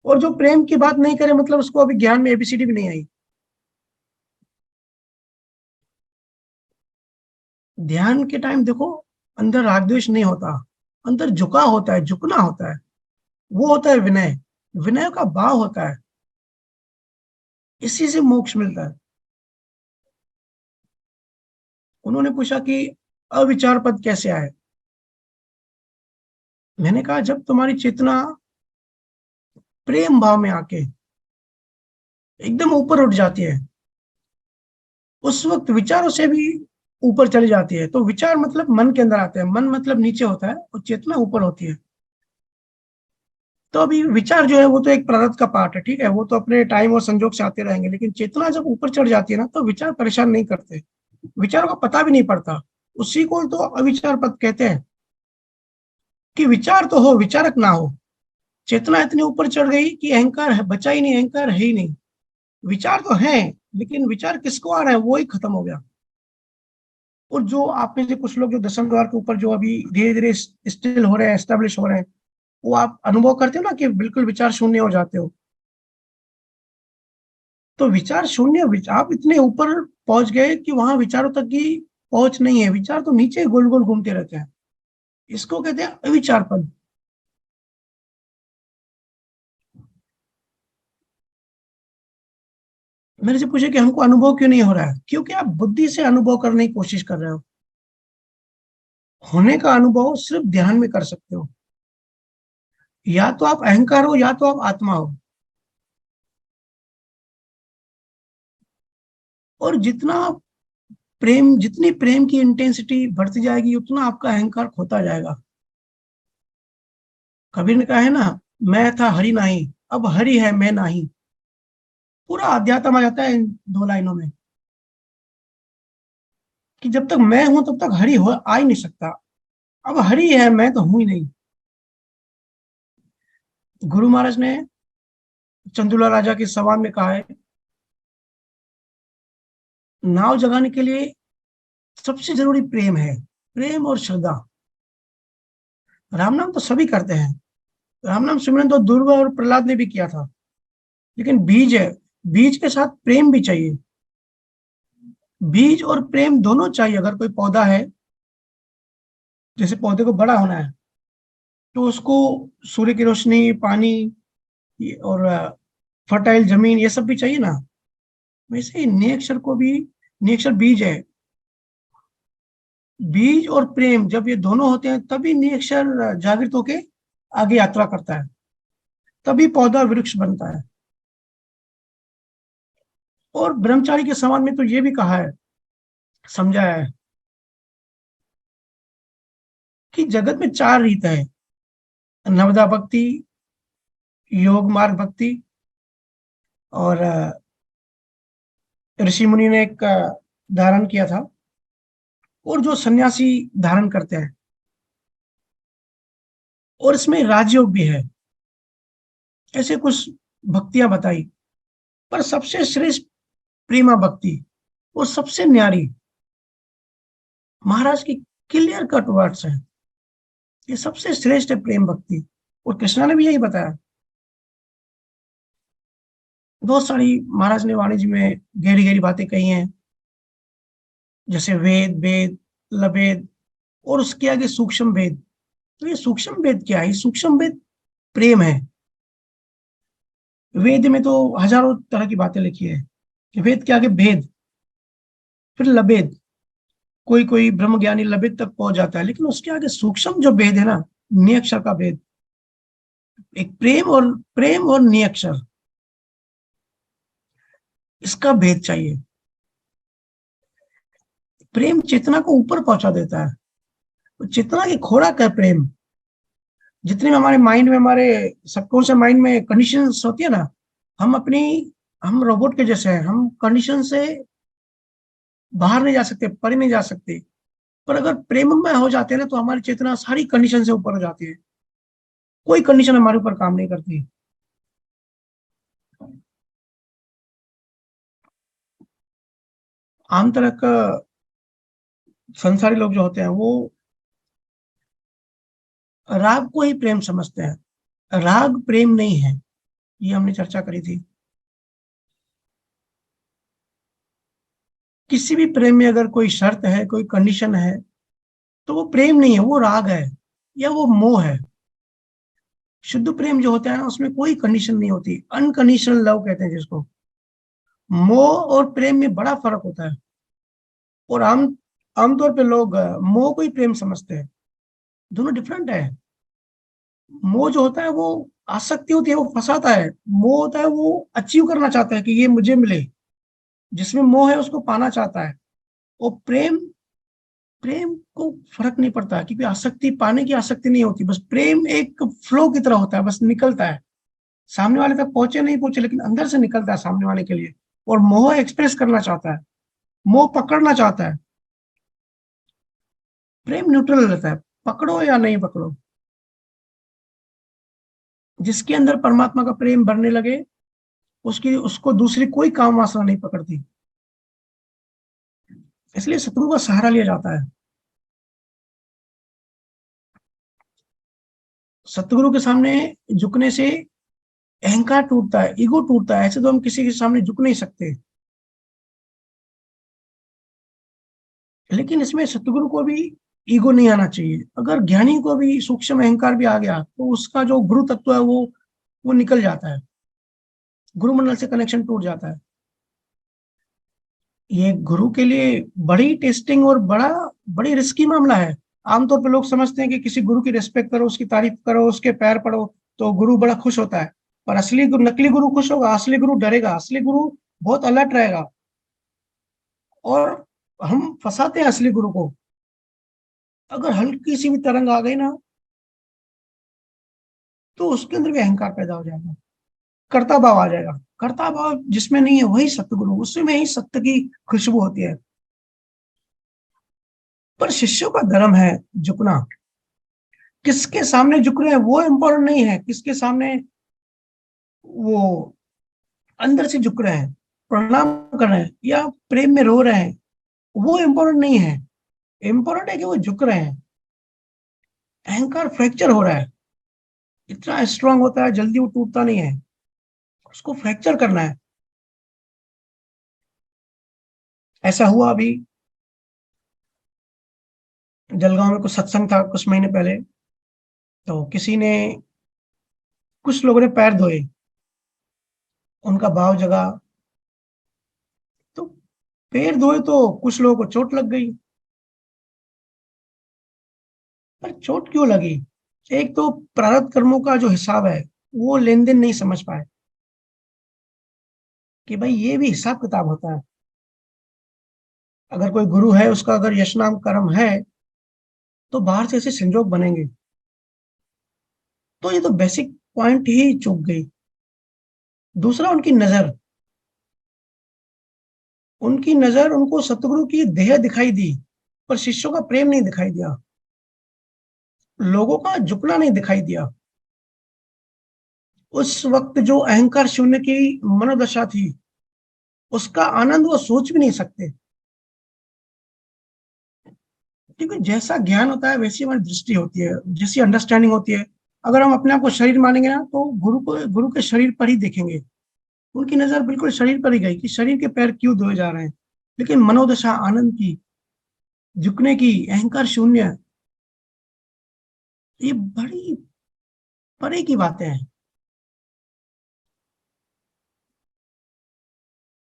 और जो प्रेम की बात नहीं करे मतलब उसको अभी ज्ञान में एबीसीडी भी नहीं आई। ध्यान के टाइम देखो, अंदर राग द्वेष नहीं होता, अंदर झुका होता है, झुकना होता है, वो होता है विनय। विनय का भाव होता है, इसी से मोक्ष मिलता है। उन्होंने पूछा कि अविचार पद कैसे आए। मैंने कहा जब तुम्हारी चेतना प्रेम भाव में आके एकदम ऊपर उठ जाती है, उस वक्त विचारों से भी ऊपर चली जाती है। तो विचार मतलब मन के अंदर आते हैं, मन मतलब नीचे होता है और चेतना ऊपर होती है। तो अभी विचार जो है वो तो एक प्रारब्ध का पार्ट है, ठीक है, वो तो अपने टाइम और संजोग से आते रहेंगे, लेकिन चेतना जब ऊपर चढ़ जाती है ना, तो विचार परेशान नहीं करते, विचारों का पता भी नहीं पड़ता। उसी को तो अविचार पद कहते हैं, कि विचार तो हो, विचारक ना हो। चेतना इतनी ऊपर चढ़ गई कि अहंकार है, बचा ही नहीं, अहंकार है ही नहीं। विचार तो है, लेकिन विचार किसको आ रहा है वो ही खत्म हो गया। और जो आप में से कुछ लोग जो दसम द्वार के ऊपर जो अभी धीरे धीरे स्टिल हो रहे हैं, एस्टेब्लिश हो रहे हैं, वो आप अनुभव करते हो ना कि बिल्कुल विचार शून्य हो जाते हो। तो विचार शून्य, आप इतने ऊपर पहुंच गए कि वहां विचारों तक की पहुंच नहीं है, विचार तो नीचे गोल गोल घूमते रहते हैं। इसको कहते हैं अविचार पद। मेरे से पूछे कि हमको अनुभव क्यों नहीं हो रहा है, क्योंकि आप बुद्धि से अनुभव करने की कोशिश कर रहे हो। होने का अनुभव सिर्फ ध्यान में कर सकते हो। या तो आप अहंकार हो, या तो आप आत्मा हो। और जितनी प्रेम की इंटेंसिटी बढ़ती जाएगी, उतना आपका अहंकार खोता जाएगा। कबीर ने कहा है ना, मैं था हरि नहीं, अब हरि है मैं नहीं। पूरा अध्यात्म आ जाता है इन दो लाइनों में, कि जब तक मैं हूं तब तक हरि हो आ ही नहीं सकता। अब हरि है, मैं तो हूं ही नहीं। गुरु महाराज ने चंदुला राजा के सवाल में कहा है, नाव जगाने के लिए सबसे जरूरी प्रेम है, प्रेम और श्रद्धा। राम नाम तो सभी करते हैं, राम नाम सिमरन तो दुर्गा और प्रहलाद ने भी किया था, लेकिन बीज है, बीज के साथ प्रेम भी चाहिए। बीज और प्रेम दोनों चाहिए। अगर कोई पौधा है, जैसे पौधे को बड़ा होना है, तो उसको सूर्य की रोशनी, पानी और फर्टाइल जमीन, ये सब भी चाहिए ना। वैसे ही नियक्षर को भी, नियक्षर बीज है, बीज और प्रेम जब ये दोनों होते हैं तभी नियक्षर जागृत होके आगे यात्रा करता है, तभी पौधा वृक्ष बनता है। और ब्रह्मचारी के समान में तो ये भी कहा है, समझाया है, कि जगत में चार रीत है: नवदा भक्ति, योग मार्ग भक्ति, और ऋषि मुनि ने एक धारण किया था, और जो सन्यासी धारण करते हैं। और इसमें राजयोग भी है। ऐसे कुछ भक्तियां बताई, पर सबसे श्रेष्ठ प्रेमा भक्ति, और सबसे न्यारी, महाराज की क्लियर कट वर्ड्स है, ये सबसे श्रेष्ठ है प्रेम भक्ति। और कृष्णा ने भी यही बताया। बहुत सारी महाराज ने वाणी जी में गहरी गहरी बातें कही हैं, जैसे वेद, वेद, लवेद, और उसके आगे सूक्ष्म वेद। तो ये सूक्ष्म वेद क्या है? सूक्ष्म वेद प्रेम है। वेद में तो हजारों तरह की बातें लिखी है, कि वेद के आगे भेद, फिर लबेद। कोई कोई ब्रह्म ज्ञानी लबेद तक पहुंच जाता है, लेकिन उसके आगे सूक्ष्म जो भेद है ना, नियक्षर का भेद, एक प्रेम और नियक्षर, इसका भेद चाहिए। प्रेम चेतना को ऊपर पहुंचा देता है। तो चेतना की खोराक है प्रेम। जितने में हमारे माइंड में, हमारे सबकॉन्शियस माइंड में कंडीशंस होती है ना, हम अपनी हम रोबोट के जैसे हैं, हम कंडीशन से बाहर नहीं जा सकते, परे नहीं जा सकते। पर अगर प्रेम में हो जाते हैं ना, तो हमारी चेतना सारी कंडीशन से ऊपर हो जाती है, कोई कंडीशन हमारे ऊपर काम नहीं करती। आम तरह का संसारी लोग जो होते हैं, वो राग को ही प्रेम समझते हैं। राग प्रेम नहीं है, ये हमने चर्चा करी थी। किसी भी प्रेम में अगर कोई शर्त है, कोई कंडीशन है, तो वो प्रेम नहीं है, वो राग है या वो मोह है। शुद्ध प्रेम जो होता है ना, उसमें कोई कंडीशन नहीं होती, अनकंडीशनल लव कहते हैं जिसको। मोह और प्रेम में बड़ा फर्क होता है। और आमतौर पे लोग मोह को ही प्रेम समझते हैं। दोनों डिफरेंट है। मोह जो होता है वो आसक्ति होती है, वो फंसाता है। मोह होता है वो अचीव करना चाहता है कि ये मुझे मिले। जिसमें मोह है उसको पाना चाहता है। और प्रेम, प्रेम को फर्क नहीं पड़ता, क्योंकि आसक्ति, पाने की आसक्ति नहीं होती। बस प्रेम एक फ्लो की तरह होता है, बस निकलता है। सामने वाले तक पहुंचे नहीं पहुंचे, लेकिन अंदर से निकलता है सामने वाले के लिए। और मोह एक्सप्रेस करना चाहता है, मोह पकड़ना चाहता है। प्रेम न्यूट्रल रहता है, पकड़ो या नहीं पकड़ो। जिसके अंदर परमात्मा का प्रेम भरने लगे, उसकी उसको दूसरी कोई काम वासना नहीं पकड़ती। इसलिए सतगुरु का सहारा लिया जाता है। सतगुरु के सामने झुकने से अहंकार टूटता है, ईगो टूटता है। ऐसे तो हम किसी के सामने झुक नहीं सकते। लेकिन इसमें सतगुरु को भी ईगो नहीं आना चाहिए। अगर ज्ञानी को भी सूक्ष्म अहंकार भी आ गया, तो उसका जो गुरु तत्व है वो निकल जाता है। गुरु मंडल से कनेक्शन टूट जाता है। ये गुरु के लिए बड़ी टेस्टिंग और बड़ी रिस्की मामला है। आमतौर पर लोग समझते हैं कि किसी गुरु की रिस्पेक्ट करो, उसकी तारीफ करो, उसके पैर पड़ो, तो गुरु बड़ा खुश होता है। पर असली गुरु, नकली गुरु खुश होगा, असली गुरु डरेगा, असली गुरु बहुत अलर्ट रहेगा। और हम फंसाते हैं असली गुरु को। अगर हल्की सी भी तरंग आ गई ना, तो उसके अंदर भी अहंकार पैदा हो जाएगा, कर्ता भाव आ जाएगा। कर्ता भाव जिसमें नहीं है वही सतगुरु, उसमें ही सत्य की खुशबू होती है। पर शिष्यों का धर्म है झुकना। किसके सामने झुक रहे हैं वो इम्पोर्टेंट नहीं है, किसके सामने वो अंदर से झुक रहे हैं, प्रणाम कर रहे हैं या प्रेम में रो रहे हैं, वो इम्पोर्टेंट नहीं है। इम्पोर्टेंट है कि वो झुक रहे हैं। अहंकार फ्रैक्चर हो रहा है, इतना स्ट्रांग होता है, जल्दी वो टूटता नहीं है। उसको फ्रैक्चर करना है। ऐसा हुआ अभी जलगांव में कुछ सत्संग था कुछ महीने पहले। तो कुछ लोगों ने पैर धोए, उनका भाव जगा। तो पैर धोए तो कुछ लोगों को चोट लग गई। पर चोट क्यों लगी? एक तो प्रारब्ध कर्मों का जो हिसाब है, वो लेन देन नहीं समझ पाए कि भाई ये भी हिसाब किताब होता है। अगर कोई गुरु है, उसका अगर यश नाम कर्म है, तो बाहर से ऐसे संजोग बनेंगे। तो ये तो बेसिक पॉइंट ही चूक गई। दूसरा, उनकी नजर उनको सतगुरु की देह दिखाई दी, पर शिष्यों का प्रेम नहीं दिखाई दिया, लोगों का झुकना नहीं दिखाई दिया। उस वक्त जो अहंकार शून्य की मनोदशा थी, उसका आनंद वो सोच भी नहीं सकते। क्योंकि जैसा ज्ञान होता है वैसी हमारी दृष्टि होती है, जैसी अंडरस्टैंडिंग होती है। अगर हम अपने आप को शरीर मानेंगे ना, तो गुरु के शरीर पर ही देखेंगे। उनकी नजर बिल्कुल शरीर पर ही गई कि शरीर के पैर क्यों धोए जा रहे हैं। लेकिन मनोदशा आनंद की, झुकने की, अहंकार शून्य, ये बड़ी परे की बातें हैं।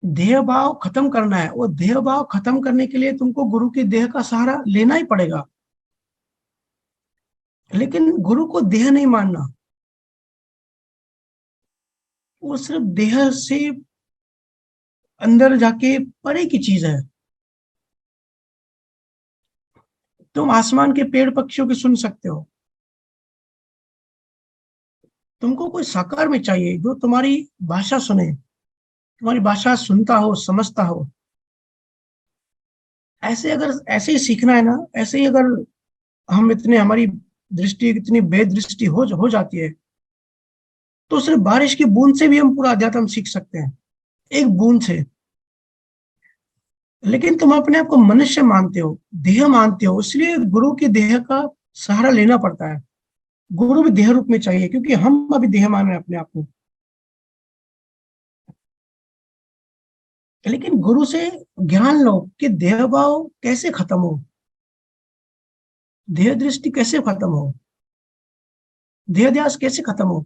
देह भाव खत्म करना है, वो देह भाव खत्म करने के लिए तुमको गुरु की देह का सहारा लेना ही पड़ेगा। लेकिन गुरु को देह नहीं मानना, वो सिर्फ देह से अंदर जाके परे की चीज है। तुम आसमान के पेड़ पक्षियों की सुन सकते हो, तुमको कोई साकार में चाहिए जो तुम्हारी भाषा सुने, तुम्हारी भाषा सुनता हो, समझता हो। ऐसे ही सीखना है ना, ऐसे ही अगर हमारी दृष्टि इतनी बेदृष्टि हो जाती है, तो सिर्फ बारिश की बूंद से भी हम पूरा अध्यात्म सीख सकते हैं, एक बूंद से। लेकिन तुम अपने आप को मनुष्य मानते हो, देह मानते हो, इसलिए गुरु की देह का सहारा लेना पड़ता है। गुरु भी देह रूप में चाहिए, क्योंकि हम अभी देह मान रहे हैं अपने आप को। लेकिन गुरु से ज्ञान लो कि देह भाव कैसे खत्म हो, देह दृष्टि कैसे खत्म हो, देह ध्यास कैसे खत्म हो।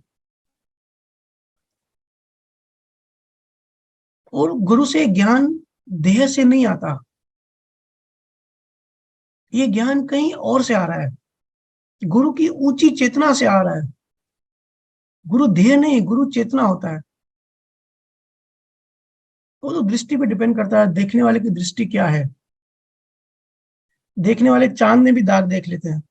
और गुरु से ज्ञान देह से नहीं आता, ये ज्ञान कहीं और से आ रहा है, गुरु की ऊंची चेतना से आ रहा है। गुरु देह नहीं, गुरु चेतना होता है। वो तो दृष्टि पे डिपेंड करता है, देखने वाले की दृष्टि क्या है। देखने वाले चांद में भी दाग देख लेते हैं।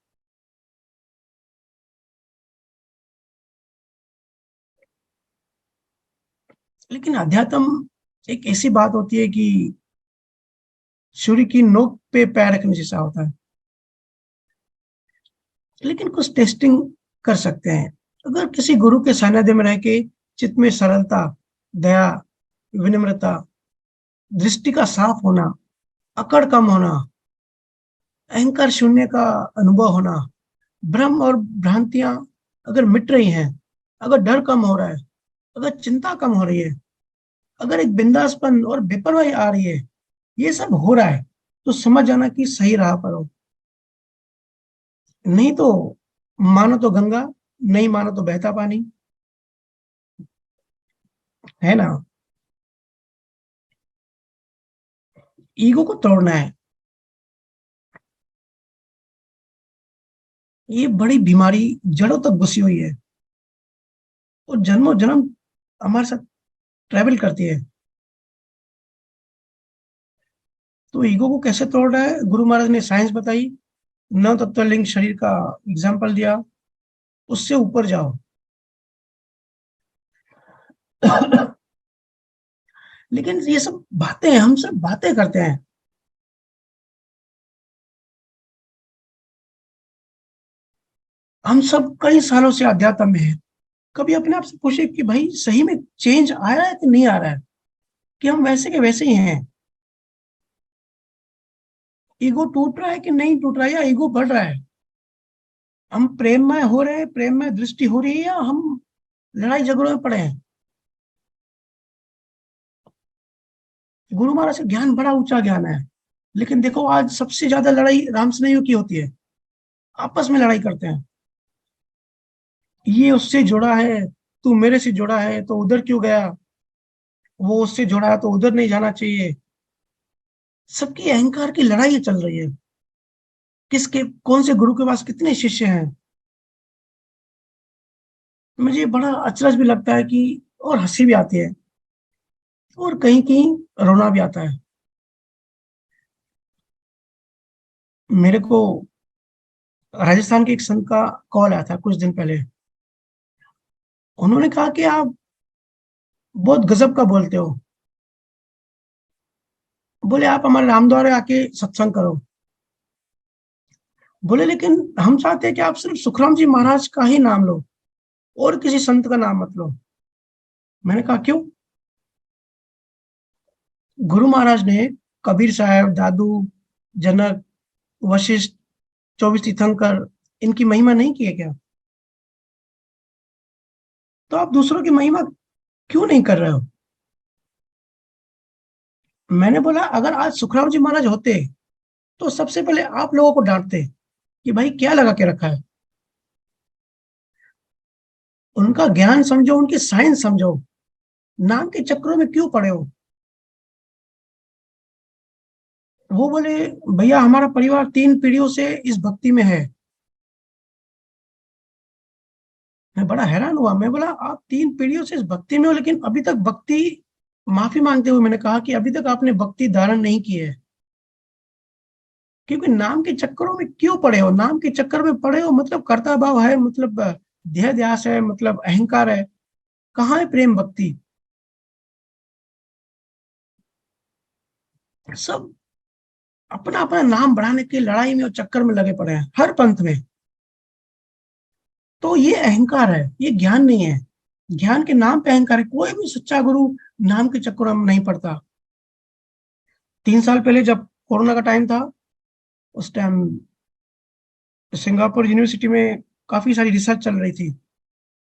लेकिन अध्यात्म एक ऐसी बात होती है कि छुरी की नोक पे पैर रखने जैसा होता है। लेकिन कुछ टेस्टिंग कर सकते हैं। अगर किसी गुरु के सानिध्य में रह के चित्त में सरलता, दया, विनम्रता, दृष्टि का साफ होना, अकड़ कम होना, अहंकार शून्य का अनुभव होना, भ्रम और भ्रांतियां अगर मिट रही हैं, अगर डर कम हो रहा है, अगर चिंता कम हो रही है, अगर एक बिंदासपन और बेपरवाही आ रही है, ये सब हो रहा है, तो समझ जाना कि सही राह पर हो। नहीं तो मानो तो गंगा, नहीं मानो तो बहता पानी, है ना। ईगो को तोड़ना है, ये बड़ी बीमारी जड़ों तक घुसी हुई है और जन्मों जन्म हमारे साथ ट्रेवल करती है। तो ईगो को कैसे तोड़ रहा है, गुरु महाराज ने साइंस बताई, नौ तत्व लिंग शरीर का एग्जाम्पल दिया, उससे ऊपर जाओ। लेकिन ये सब बातें, हम सब बातें करते हैं। हम सब कई सालों से अध्यात्म में हैं। कभी अपने आप से पूछे कि भाई सही में चेंज आ रहा है कि नहीं आ रहा है, कि हम वैसे के वैसे ही हैं। ईगो टूट रहा है कि नहीं टूट रहा है, या ईगो बढ़ रहा है। हम प्रेममय हो रहे हैं, प्रेममय दृष्टि हो रही है, या हम लड़ाई झगड़ों में पड़े हैं। गुरु महाराज का ज्ञान बड़ा ऊंचा ज्ञान है। लेकिन देखो आज सबसे ज्यादा लड़ाई राम से नहीं की होती है, आपस में लड़ाई करते हैं। ये उससे जुड़ा है, तू मेरे से जुड़ा है तो उधर क्यों गया, वो उससे जुड़ा है तो उधर नहीं जाना चाहिए। सबकी अहंकार की लड़ाई चल रही है, किसके कौन से गुरु के पास कितने शिष्य हैं। मुझे बड़ा अचरज भी लगता है कि, और हंसी भी आती है, और कहीं कहीं रोना भी आता है। मेरे को राजस्थान के एक संत का कॉल आया था कुछ दिन पहले। उन्होंने कहा कि आप बहुत गजब का बोलते हो, बोले आप हमारे रामद्वारे आके सत्संग करो। बोले लेकिन हम चाहते हैं कि आप सिर्फ सुखराम जी महाराज का ही नाम लो, और किसी संत का नाम मत लो। मैंने कहा क्यों। गुरु महाराज ने कबीर साहब, दादू, जनक, वशिष्ठ, 24 तीर्थंकर, इनकी महिमा नहीं की है क्या। तो आप दूसरों की महिमा क्यों नहीं कर रहे हो। मैंने बोला अगर आज सुखराम जी महाराज होते तो सबसे पहले आप लोगों को डांटते कि भाई क्या लगा के रखा है। उनका ज्ञान समझो, उनकी साइंस समझो, नाम के चक्रों में क्यों पड़े हो। वो बोले भैया हमारा परिवार 3 पीढ़ियों से इस भक्ति में है। मैं बड़ा हैरान हुआ, मैं बोला आप 3 पीढ़ियों से इस भक्ति में हो, लेकिन अभी तक भक्ति, माफी मांगते हुए मैंने कहा कि अभी तक आपने भक्ति धारण नहीं की है। क्योंकि नाम के चक्करों में क्यों पड़े हो, नाम के चक्कर में पड़े हो मतलब कर्ता भाव है, मतलब देह ध्यास है, मतलब अहंकार है। कहाँ है प्रेम भक्ति। सब अपना अपना नाम बढ़ाने की लड़ाई में और चक्कर में लगे पड़े हैं हर पंथ में। तो ये अहंकार है, ये ज्ञान नहीं है। ज्ञान के नाम पे अहंकार है। कोई भी सच्चा गुरु नाम के चक्करों में नहीं पड़ता। 3 साल पहले जब कोरोना का टाइम था, उस टाइम सिंगापुर यूनिवर्सिटी में काफी सारी रिसर्च चल रही थी।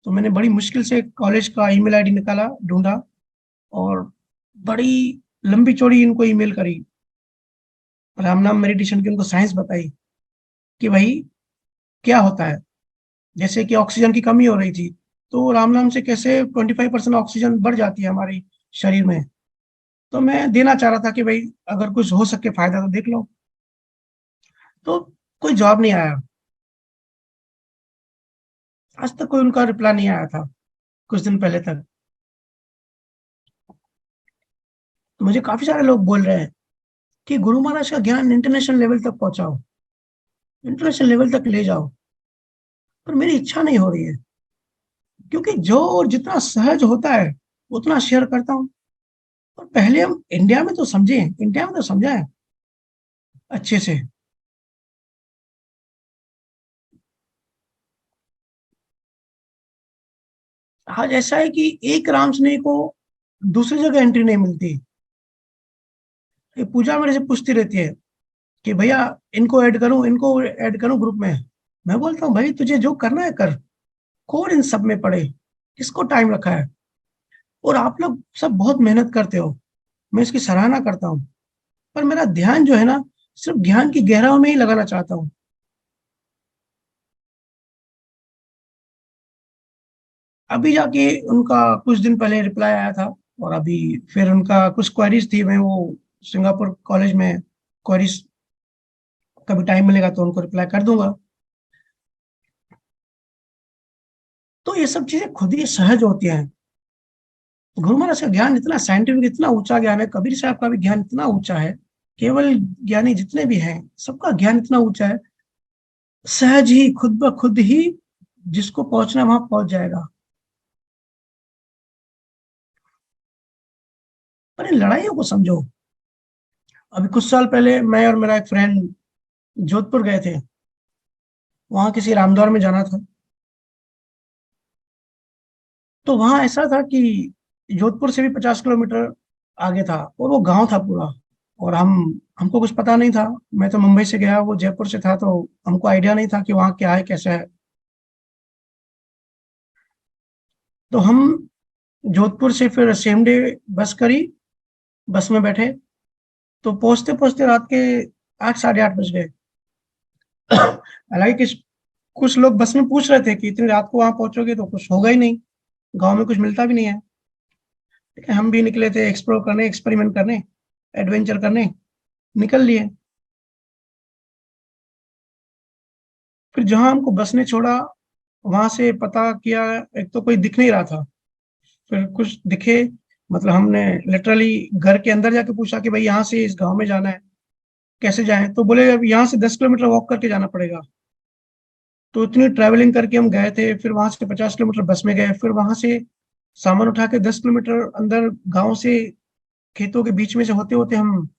तो मैंने बड़ी मुश्किल से कॉलेज का ईमेल आईडी निकाला, ढूंढा, और बड़ी लंबी चौड़ी इनको ईमेल करी, राम नाम मेडिटेशन की उनको साइंस बताई कि भाई क्या होता है। जैसे कि ऑक्सीजन की कमी हो रही थी, तो राम नाम से कैसे 25% ऑक्सीजन बढ़ जाती है हमारी शरीर में। तो मैं देना चाह रहा था कि भाई अगर कुछ हो सके फायदा तो देख लो। तो कोई जवाब नहीं आया, आज तक कोई उनका रिप्लाई नहीं आया था, कुछ दिन पहले तक। तो मुझे काफी सारे लोग बोल रहे हैं कि गुरु महाराज का ज्ञान इंटरनेशनल लेवल तक पहुंचाओ, इंटरनेशनल लेवल तक ले जाओ। पर मेरी इच्छा नहीं हो रही है, क्योंकि जो और जितना सहज होता है उतना शेयर करता हूँ। और पहले हम इंडिया में तो समझे, इंडिया में तो समझा है अच्छे से। आज ऐसा है कि एक राम स्नेह को दूसरी जगह एंट्री नहीं मिलती। ये पूजा मेरे से पूछती रहती है कि भैया इनको ऐड करूं ग्रुप में। मैं बोलता हूँ भाई तुझे जो करना है कर, कौन इन सब में पड़े, किसको टाइम रखा है। और आप लोग सब बहुत मेहनत करते हो, मैं इसकी सराहना करता हूँ। पर मेरा ध्यान जो है ना, सिर्फ ज्ञान की गहराइयों में ही लगाना चाहता हूँ। अभी जाके उनका कुछ दिन पहले रिप्लाई आया था, और अभी फिर उनका कुछ क्वेरीज थी, मैं वो सिंगापुर कॉलेज में क्वेरीज, कभी टाइम मिलेगा तो उनको रिप्लाई कर दूंगा। तो ये सब चीजें खुद ही सहज होती हैं। गुरु महाराज का ज्ञान इतना साइंटिफिक, इतना ऊंचा ज्ञान है, कबीर साहब का भी ज्ञान इतना ऊंचा है। केवल ज्ञानी जितने भी हैं सबका ज्ञान इतना ऊंचा है, सहज ही खुद ब खुद ही जिसको पहुंचना है वहां पहुंच जाएगा। पर इन लड़ाइयों को समझो। अभी कुछ साल पहले मैं और मेरा एक फ्रेंड जोधपुर गए थे, वहां किसी रामद्वार में जाना था। तो वहां ऐसा था कि जोधपुर से भी 50 किलोमीटर आगे था, और वो गांव था पूरा। और हमको कुछ पता नहीं था। मैं तो मुंबई से गया, वो जयपुर से था, तो हमको आइडिया नहीं था कि वहाँ क्या है कैसा है। तो हम जोधपुर से फिर सेम डे बस करी, बस में बैठे। तो पहुंचते पहुंचते रात के 8 साढ़े 8 बज गए। हालांकि कुछ लोग बस में पूछ रहे थे कि इतनी रात को वहां पहुंचोगे, तो कुछ होगा ही नहीं, गांव में कुछ मिलता भी नहीं है। ठीक है, हम भी निकले थे एक्सप्लोर करने, एक्सपेरिमेंट करने, एडवेंचर करने, निकल लिए। फिर जहां हमको बस ने छोड़ा, वहां से पता किया, एक तो कोई दिख नहीं रहा था। फिर कुछ दिखे, मतलब हमने लिटरली घर के अंदर जाके पूछा कि भाई यहाँ से इस गांव में जाना है, कैसे जाएं। तो बोले अब यहाँ से 10 किलोमीटर वॉक करके जाना पड़ेगा। तो इतनी ट्रैवलिंग करके हम गए थे, फिर वहां से 50 किलोमीटर बस में गए, फिर वहां से सामान उठा के 10 किलोमीटर अंदर गांव से, खेतों के बीच में से होते होते हम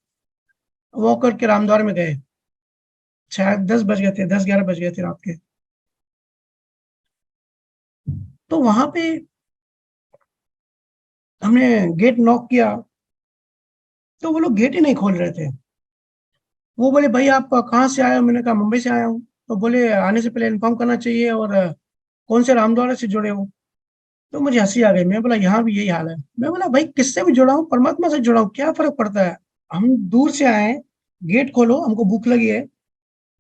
वॉक करके रामद्वार में गए। शायद 10 बज गए थे, 10 11 बज गए थे रात के। तो वहां पे हमने गेट नॉक किया, तो वो लोग गेट ही नहीं खोल रहे थे। वो बोले भाई आप कहाँ से आए हो, मैंने कहा मुंबई से आया हूँ। तो बोले आने से पहले इन्फॉर्म करना चाहिए, और कौन से रामद्वारा से जुड़े हो। तो मुझे हंसी आ गई, मैं बोला यहाँ भी यही हाल है। मैं बोला भाई किससे भी जुड़ा हूँ, परमात्मा से जुड़ा हूँ, क्या फर्क पड़ता है। हम दूर से आए हैं, गेट खोलो, हमको भूख लगी है,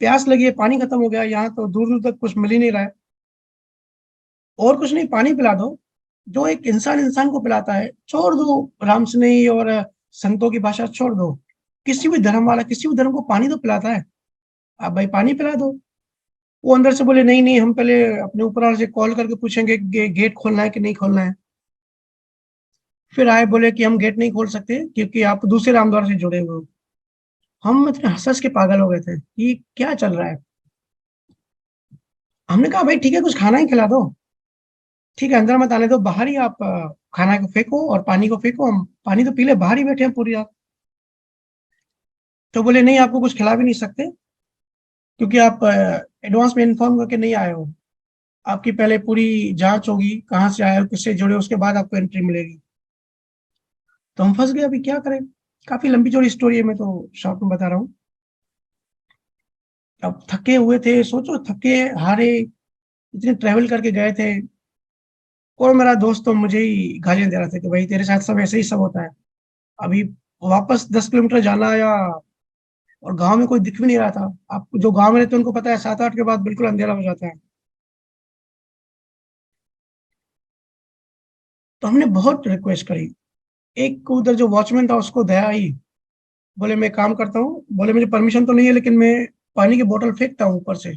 प्यास लगी है, पानी खत्म हो गया, यहाँ तो दूर दूर तक कुछ मिल ही नहीं रहा है। और कुछ नहीं, पानी पिला दो, जो एक इंसान इंसान को पिलाता है। छोड़ दो राम स्नेही और संतों की भाषा छोड़ दो, किसी भी धर्म वाला किसी भी धर्म को पानी तो पिलाता है। आप भाई पानी पिला दो। वो अंदर से बोले नहीं नहीं, हम पहले अपने ऊपर वाले से कॉल करके पूछेंगे गेट खोलना है कि नहीं खोलना है। फिर आए, बोले कि हम गेट नहीं खोल सकते क्योंकि आप दूसरे रामद्वार से जुड़े हुए हो। हम इतने हंस हंस के पागल हो गए थे कि क्या चल रहा है। हमने कहा भाई ठीक है, कुछ खाना ही खिला दो। ठीक है, अंदर मत आने दो, बाहर ही आप खाना को फेंको और पानी को फेंको, हम पानी तो पी ले, बाहर ही बैठे हैं पूरी रात। तो बोले नहीं, आपको कुछ खिला भी नहीं सकते, क्योंकि आप एडवांस में इन्फॉर्म करके नहीं आए हो। आपकी पहले पूरी जांच होगी, कहाँ से आए हो, किससे जुड़े हो, उसके बाद आपको एंट्री मिलेगी। तो हम फंस गए, अभी क्या करें। काफी लंबी चौड़ी स्टोरी है, मैं तो शॉर्ट में बता रहा हूँ। अब थके हुए थे, सोचो थके हारे, इतने ट्रैवल करके गए थे। और मेरा दोस्त तो मुझे ही गालियां दे रहा था कि भाई तेरे साथ सब ऐसे ही सब होता है। अभी वापस 10 किलोमीटर जाना आया, और गांव में कोई दिख भी नहीं रहा था। आप जो गांव में रहते हैं उनको पता है 7-8 के बाद बिल्कुल अंधेरा हो जाता है। तो हमने बहुत रिक्वेस्ट करी। एक को उधर जो वॉचमैन था उसको दया आई, बोले मैं काम करता हूँ, बोले मुझे परमिशन तो नहीं है लेकिन मैं पानी की बोतल फेंकता हूँ ऊपर से,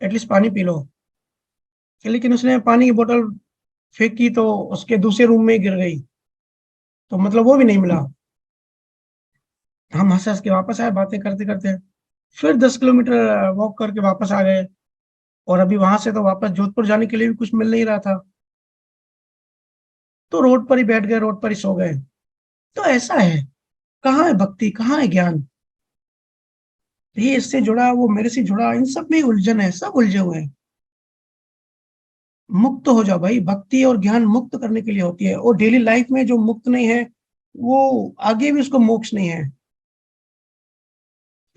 एटलीस्ट पानी पी लो। लेकिन उसने पानी की बोतल फेंकी तो उसके दूसरे रूम में गिर गई, तो मतलब वो भी नहीं मिला। हम हंस हंस के वापस आए बातें करते करते। फिर 10 किलोमीटर वॉक करके वापस आ गए, और अभी वहां से तो वापस जोधपुर जाने के लिए भी कुछ मिल नहीं रहा था। तो रोड पर ही बैठ गए, रोड पर ही सो गए। तो ऐसा है, कहाँ है भक्ति, कहाँ है ज्ञान? ये इससे जुड़ा, वो मेरे से जुड़ा, इन सब में उलझन है, सब उलझे हुए हैं। मुक्त हो जाओ भाई, भक्ति और ज्ञान मुक्त करने के लिए होती है, और डेली लाइफ में जो मुक्त नहीं है वो आगे भी उसको मोक्ष नहीं है।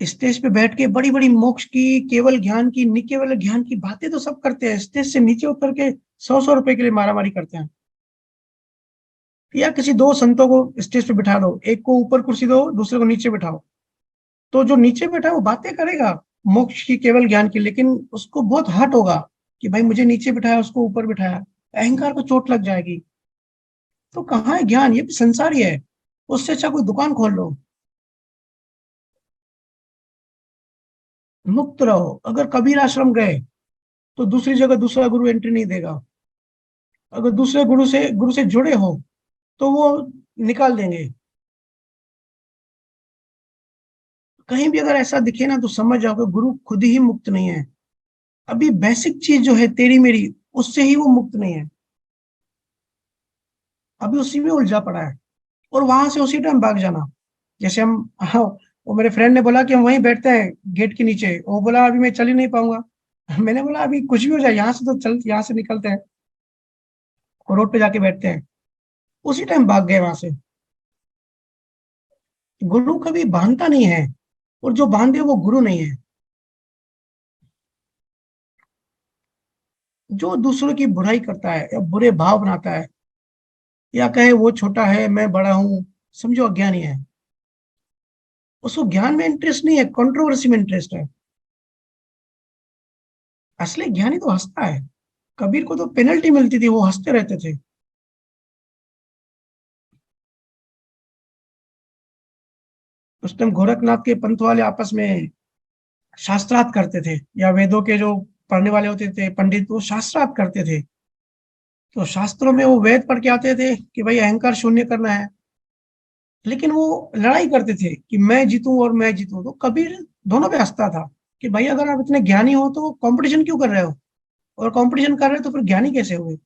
स्टेज पे बैठ के बड़ी बड़ी मोक्ष की, केवल ज्ञान की, केवल ज्ञान की बातें तो सब करते हैं, स्टेज से नीचे उतर के 100-100 रुपए के लिए मारामारी करते हैं। या किसी दो संतों को स्टेज पे बिठा दो, एक को ऊपर कुर्सी दो, दूसरे को नीचे बिठाओ, तो जो नीचे बैठा है वो बातें करेगा मोक्ष की, केवल ज्ञान की, लेकिन उसको बहुत हर्ट होगा कि भाई मुझे नीचे बिठाया, उसको ऊपर बिठाया, अहंकार को चोट लग जाएगी। तो कहाँ है ज्ञान? ये भी संसार ही है। उससे अच्छा कोई दुकान खोल लो, मुक्त रहो। अगर कबीर आश्रम गए तो दूसरी जगह दूसरा गुरु एंट्री नहीं देगा। अगर दूसरे गुरु से जुड़े हो तो वो निकाल देंगे। कहीं भी अगर ऐसा दिखे ना तो समझ जाओ कि गुरु खुद ही मुक्त नहीं है। अभी बेसिक चीज जो है तेरी मेरी, उससे ही वो मुक्त नहीं है, अभी उसी में उलझा पड़ा है। और वहां से उसी टाइम भाग जाना। जैसे हम, हाँ, वो मेरे फ्रेंड ने बोला कि हम वहीं बैठते हैं गेट के नीचे, वो बोला अभी मैं चल ही नहीं पाऊंगा। मैंने बोला अभी कुछ भी हो जाए, यहाँ से तो चल, यहाँ से निकलते हैं और रोड पे जाके बैठते हैं। उसी टाइम भाग गए वहां से। गुरु कभी बांधता नहीं है, और जो बांधे वो गुरु नहीं है। जो दूसरों की बुराई करता है या बुरे भाव बनाता है, या कहे वो छोटा है मैं बड़ा हूं, समझो अज्ञानी है। उसको ज्ञान में इंटरेस्ट नहीं है, कंट्रोवर्सी में इंटरेस्ट है। असली ज्ञानी तो हंसता है। कबीर को तो पेनल्टी मिलती थी, वो हंसते रहते थे। उस टाइम गोरखनाथ के पंथ वाले आपस में शास्त्रार्थ करते थे, या वेदों के जो पढ़ने वाले होते थे पंडित, वो शास्त्रार्थ करते थे। तो शास्त्रों में वो वेद पढ़ के आते थे कि भाई अहंकार शून्य करना है, लेकिन वो लड़ाई करते थे कि मैं जीतूं और मैं जीतूं। तो कबीर दोनों पे हंसता था कि भाई अगर आप इतने ज्ञानी हो तो कंपटीशन क्यों कर रहे हो, और कंपटीशन कर रहे हो तो फिर ज्ञानी कैसे हुए?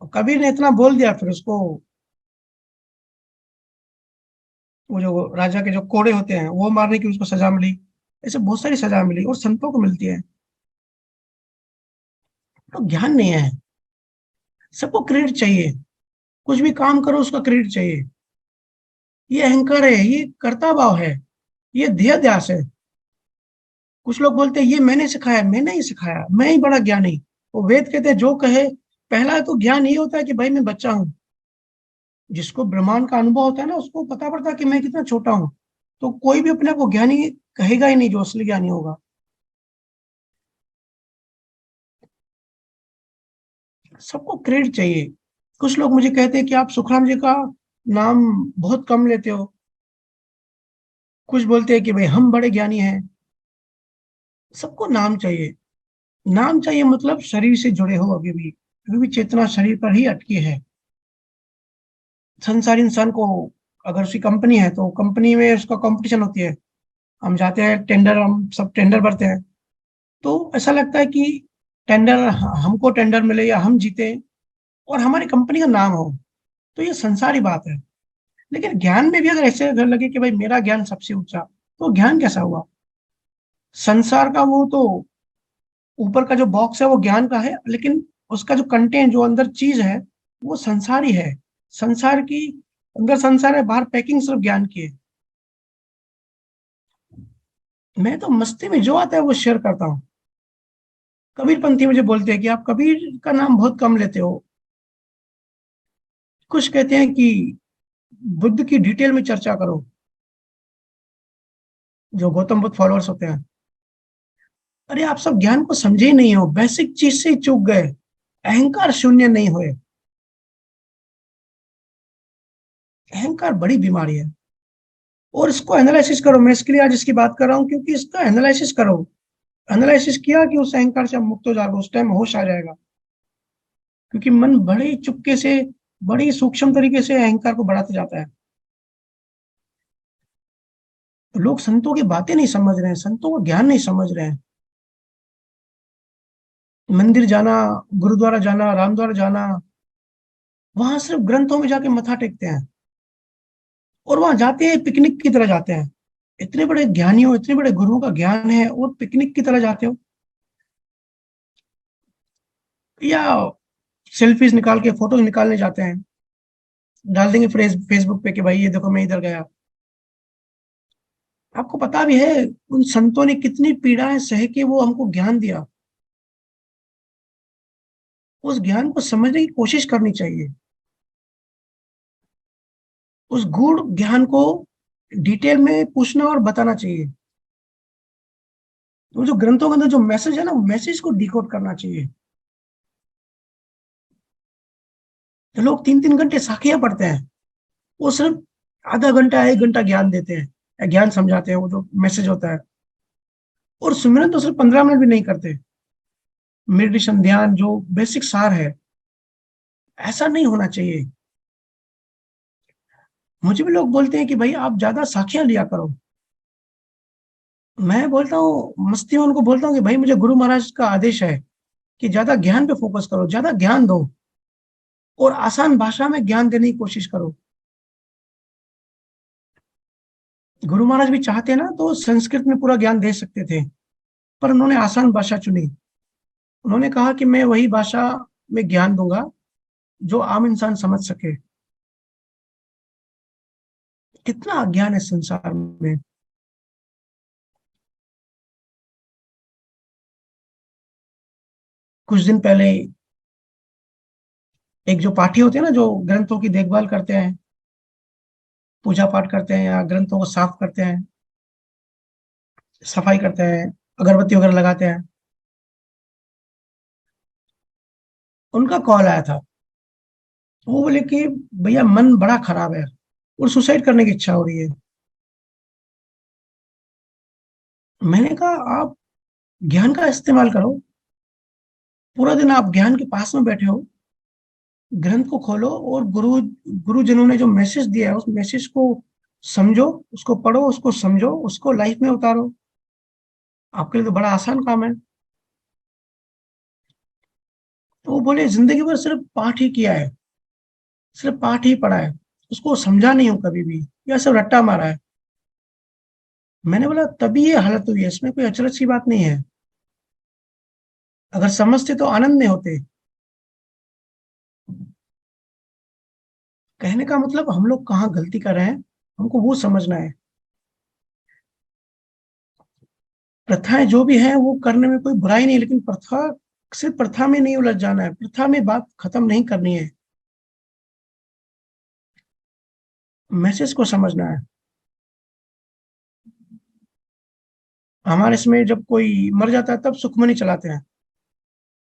और कबीर ने इतना बोल दिया, फिर उसको वो जो राजा के जो कोड़े होते हैं वो मारने की उसको सजा मिली। ऐसे बहुत सारी सजा मिली, और संतों को मिलती है। तो ज्ञान नहीं है। सबको क्रेडिट चाहिए, कुछ भी काम करो उसका क्रेडिट चाहिए। ये अहंकार है, ये कर्ता भाव है, ये ध्येय ध्यास है। कुछ लोग बोलते हैं ये मैंने सिखाया, मैंने ही सिखाया, मैं ही बड़ा ज्ञानी। वो वेद कहते हैं जो कहे, पहला तो ज्ञान ये होता है कि भाई मैं बच्चा हूँ। जिसको ब्रह्मांड का अनुभव होता है ना, उसको पता पड़ता है कि मैं कितना छोटा हूँ। तो कोई भी अपने को ज्ञानी कहेगा ही नहीं जो असली ज्ञानी होगा। सबको क्रेडिट चाहिए। कुछ लोग मुझे कहते हैं कि आप सुखराम जी का नाम बहुत कम लेते हो। कुछ बोलते हैं कि भाई हम बड़े ज्ञानी हैं। सबको नाम चाहिए। नाम चाहिए मतलब शरीर से जुड़े हो, अभी भी चेतना शरीर पर ही अटकी है। संसार इंसान को, अगर उसकी कंपनी है तो कंपनी में उसका कंपटीशन होती है। हम जाते हैं टेंडर, हम सब टेंडर भरते हैं, तो ऐसा लगता है कि टेंडर, हमको टेंडर मिले या हम जीते और हमारी कंपनी का नाम हो। तो ये संसारी बात है। लेकिन ज्ञान में भी अगर ऐसे अगर लगे कि भाई मेरा ज्ञान सबसे ऊंचा, तो ज्ञान कैसा हुआ? संसार का वो तो ऊपर का जो बॉक्स है वो ज्ञान का है, लेकिन उसका जो कंटेंट, जो अंदर चीज है, वो संसारी है। संसार की, अंदर संसार है, बाहर पैकिंग सिर्फ ज्ञान की है। मैं तो मस्ती में जो आता है वो शेयर करता हूँ। कबीर पंथी मुझे बोलते हैं कि आप कबीर का नाम बहुत कम लेते हो। कुछ कहते हैं कि बुद्ध की डिटेल में चर्चा करो, जो गौतम बुद्ध फॉलोअर्स होते हैं। अरे आप सब ज्ञान को समझे ही नहीं हो, बेसिक चीज से ही चूक गए, अहंकार शून्य नहीं हुए। अहंकार बड़ी बीमारी है, और इसको एनालिसिस करो। मैं इसके लिए आज इसकी बात कर रहा हूँ, क्योंकि इसका एनालिसिस करो। एनालिसिस किया कि उस अहंकार से आप मुक्त हो जाओगे, उस टाइम होश आ जाएगा। क्योंकि मन बड़े चुपके से, बड़ी सूक्ष्म तरीके से अहंकार को बढ़ाते जाता है। तो लोग संतों की बातें नहीं समझ रहे हैं, संतों का ज्ञान नहीं समझ रहे हैं। मंदिर जाना, गुरुद्वारा जाना, रामद्वारा जाना, वहां सिर्फ ग्रंथों में जाके मत्था टेकते हैं, और वहां जाते हैं पिकनिक की तरह जाते हैं। इतने बड़े ज्ञानियों, इतने बड़े गुरुओं का ज्ञान है, और पिकनिक की तरह जाते हो। या सेल्फीज निकाल के, फोटो निकालने जाते हैं, डाल देंगे फेसबुक पे कि भाई ये देखो मैं इधर गया। आपको पता भी है उन संतों ने कितनी पीड़ाएं सह के वो हमको ज्ञान दिया। उस ज्ञान को समझने की कोशिश करनी चाहिए। उस गूढ़ ज्ञान को डिटेल में पूछना और बताना चाहिए। वो जो ग्रंथों के अंदर जो मैसेज है ना, मैसेज को डिकोड करना चाहिए। तो लोग 3-3 घंटे साखियां पढ़ते हैं, वो सिर्फ आधा घंटा 1 घंटा ज्ञान देते हैं, या ज्ञान समझाते हैं, वो जो मैसेज होता है। और सुमिरन तो सिर्फ 15 मिनट भी नहीं करते। मेडिटेशन, ध्यान, जो बेसिक सार है, ऐसा नहीं होना चाहिए। मुझे भी लोग बोलते हैं कि भाई आप ज्यादा साखियां लिया करो। मैं बोलता हूँ, मस्ती में उनको बोलता हूँ कि भाई मुझे गुरु महाराज का आदेश है कि ज्यादा ज्ञान पे फोकस करो, ज्यादा ज्ञान दो, और आसान भाषा में ज्ञान देने की कोशिश करो। गुरु महाराज भी चाहते ना तो संस्कृत में पूरा ज्ञान दे सकते थे, पर उन्होंने आसान भाषा चुनी। उन्होंने कहा कि मैं वही भाषा में ज्ञान दूंगा जो आम इंसान समझ सके। कितना अज्ञान है संसार में। कुछ दिन पहले एक जो पाठी होते हैं ना, जो ग्रंथों की देखभाल करते हैं, पूजा पाठ करते हैं, या ग्रंथों को साफ करते हैं, सफाई करते हैं, अगरबत्ती वगैरह लगाते हैं, उनका कॉल आया था। वो बोले कि भैया मन बड़ा खराब है, और सुसाइड करने की इच्छा हो रही है। मैंने कहा आप ज्ञान का इस्तेमाल करो। पूरा दिन आप ज्ञान के पास में बैठे हो, ग्रंथ को खोलो, और गुरुजनों ने जो मैसेज दिया है उस मैसेज को समझो, उसको पढ़ो, उसको समझो, उसको लाइफ में उतारो। आपके लिए तो बड़ा आसान काम है। तो वो बोले जिंदगी भर सिर्फ पाठ ही किया है, सिर्फ पाठ ही पढ़ा है, उसको समझा नहीं हूं कभी भी, या सिर्फ रट्टा मारा है। मैंने बोला तभी ये हालत हुई है, इसमें कोई अचरज की बात नहीं है। अगर समझते तो आनंद में होते। कहने का मतलब हम लोग कहाँ गलती कर रहे हैं, हमको वो समझना है। प्रथाएं जो भी हैं वो करने में कोई बुराई नहीं, लेकिन प्रथा, सिर्फ प्रथा में नहीं उलझ जाना है, प्रथा में बात खत्म नहीं करनी है, मैसेज को समझना है। हमारे इसमें जब कोई मर जाता है तब सुखमनी चलाते हैं,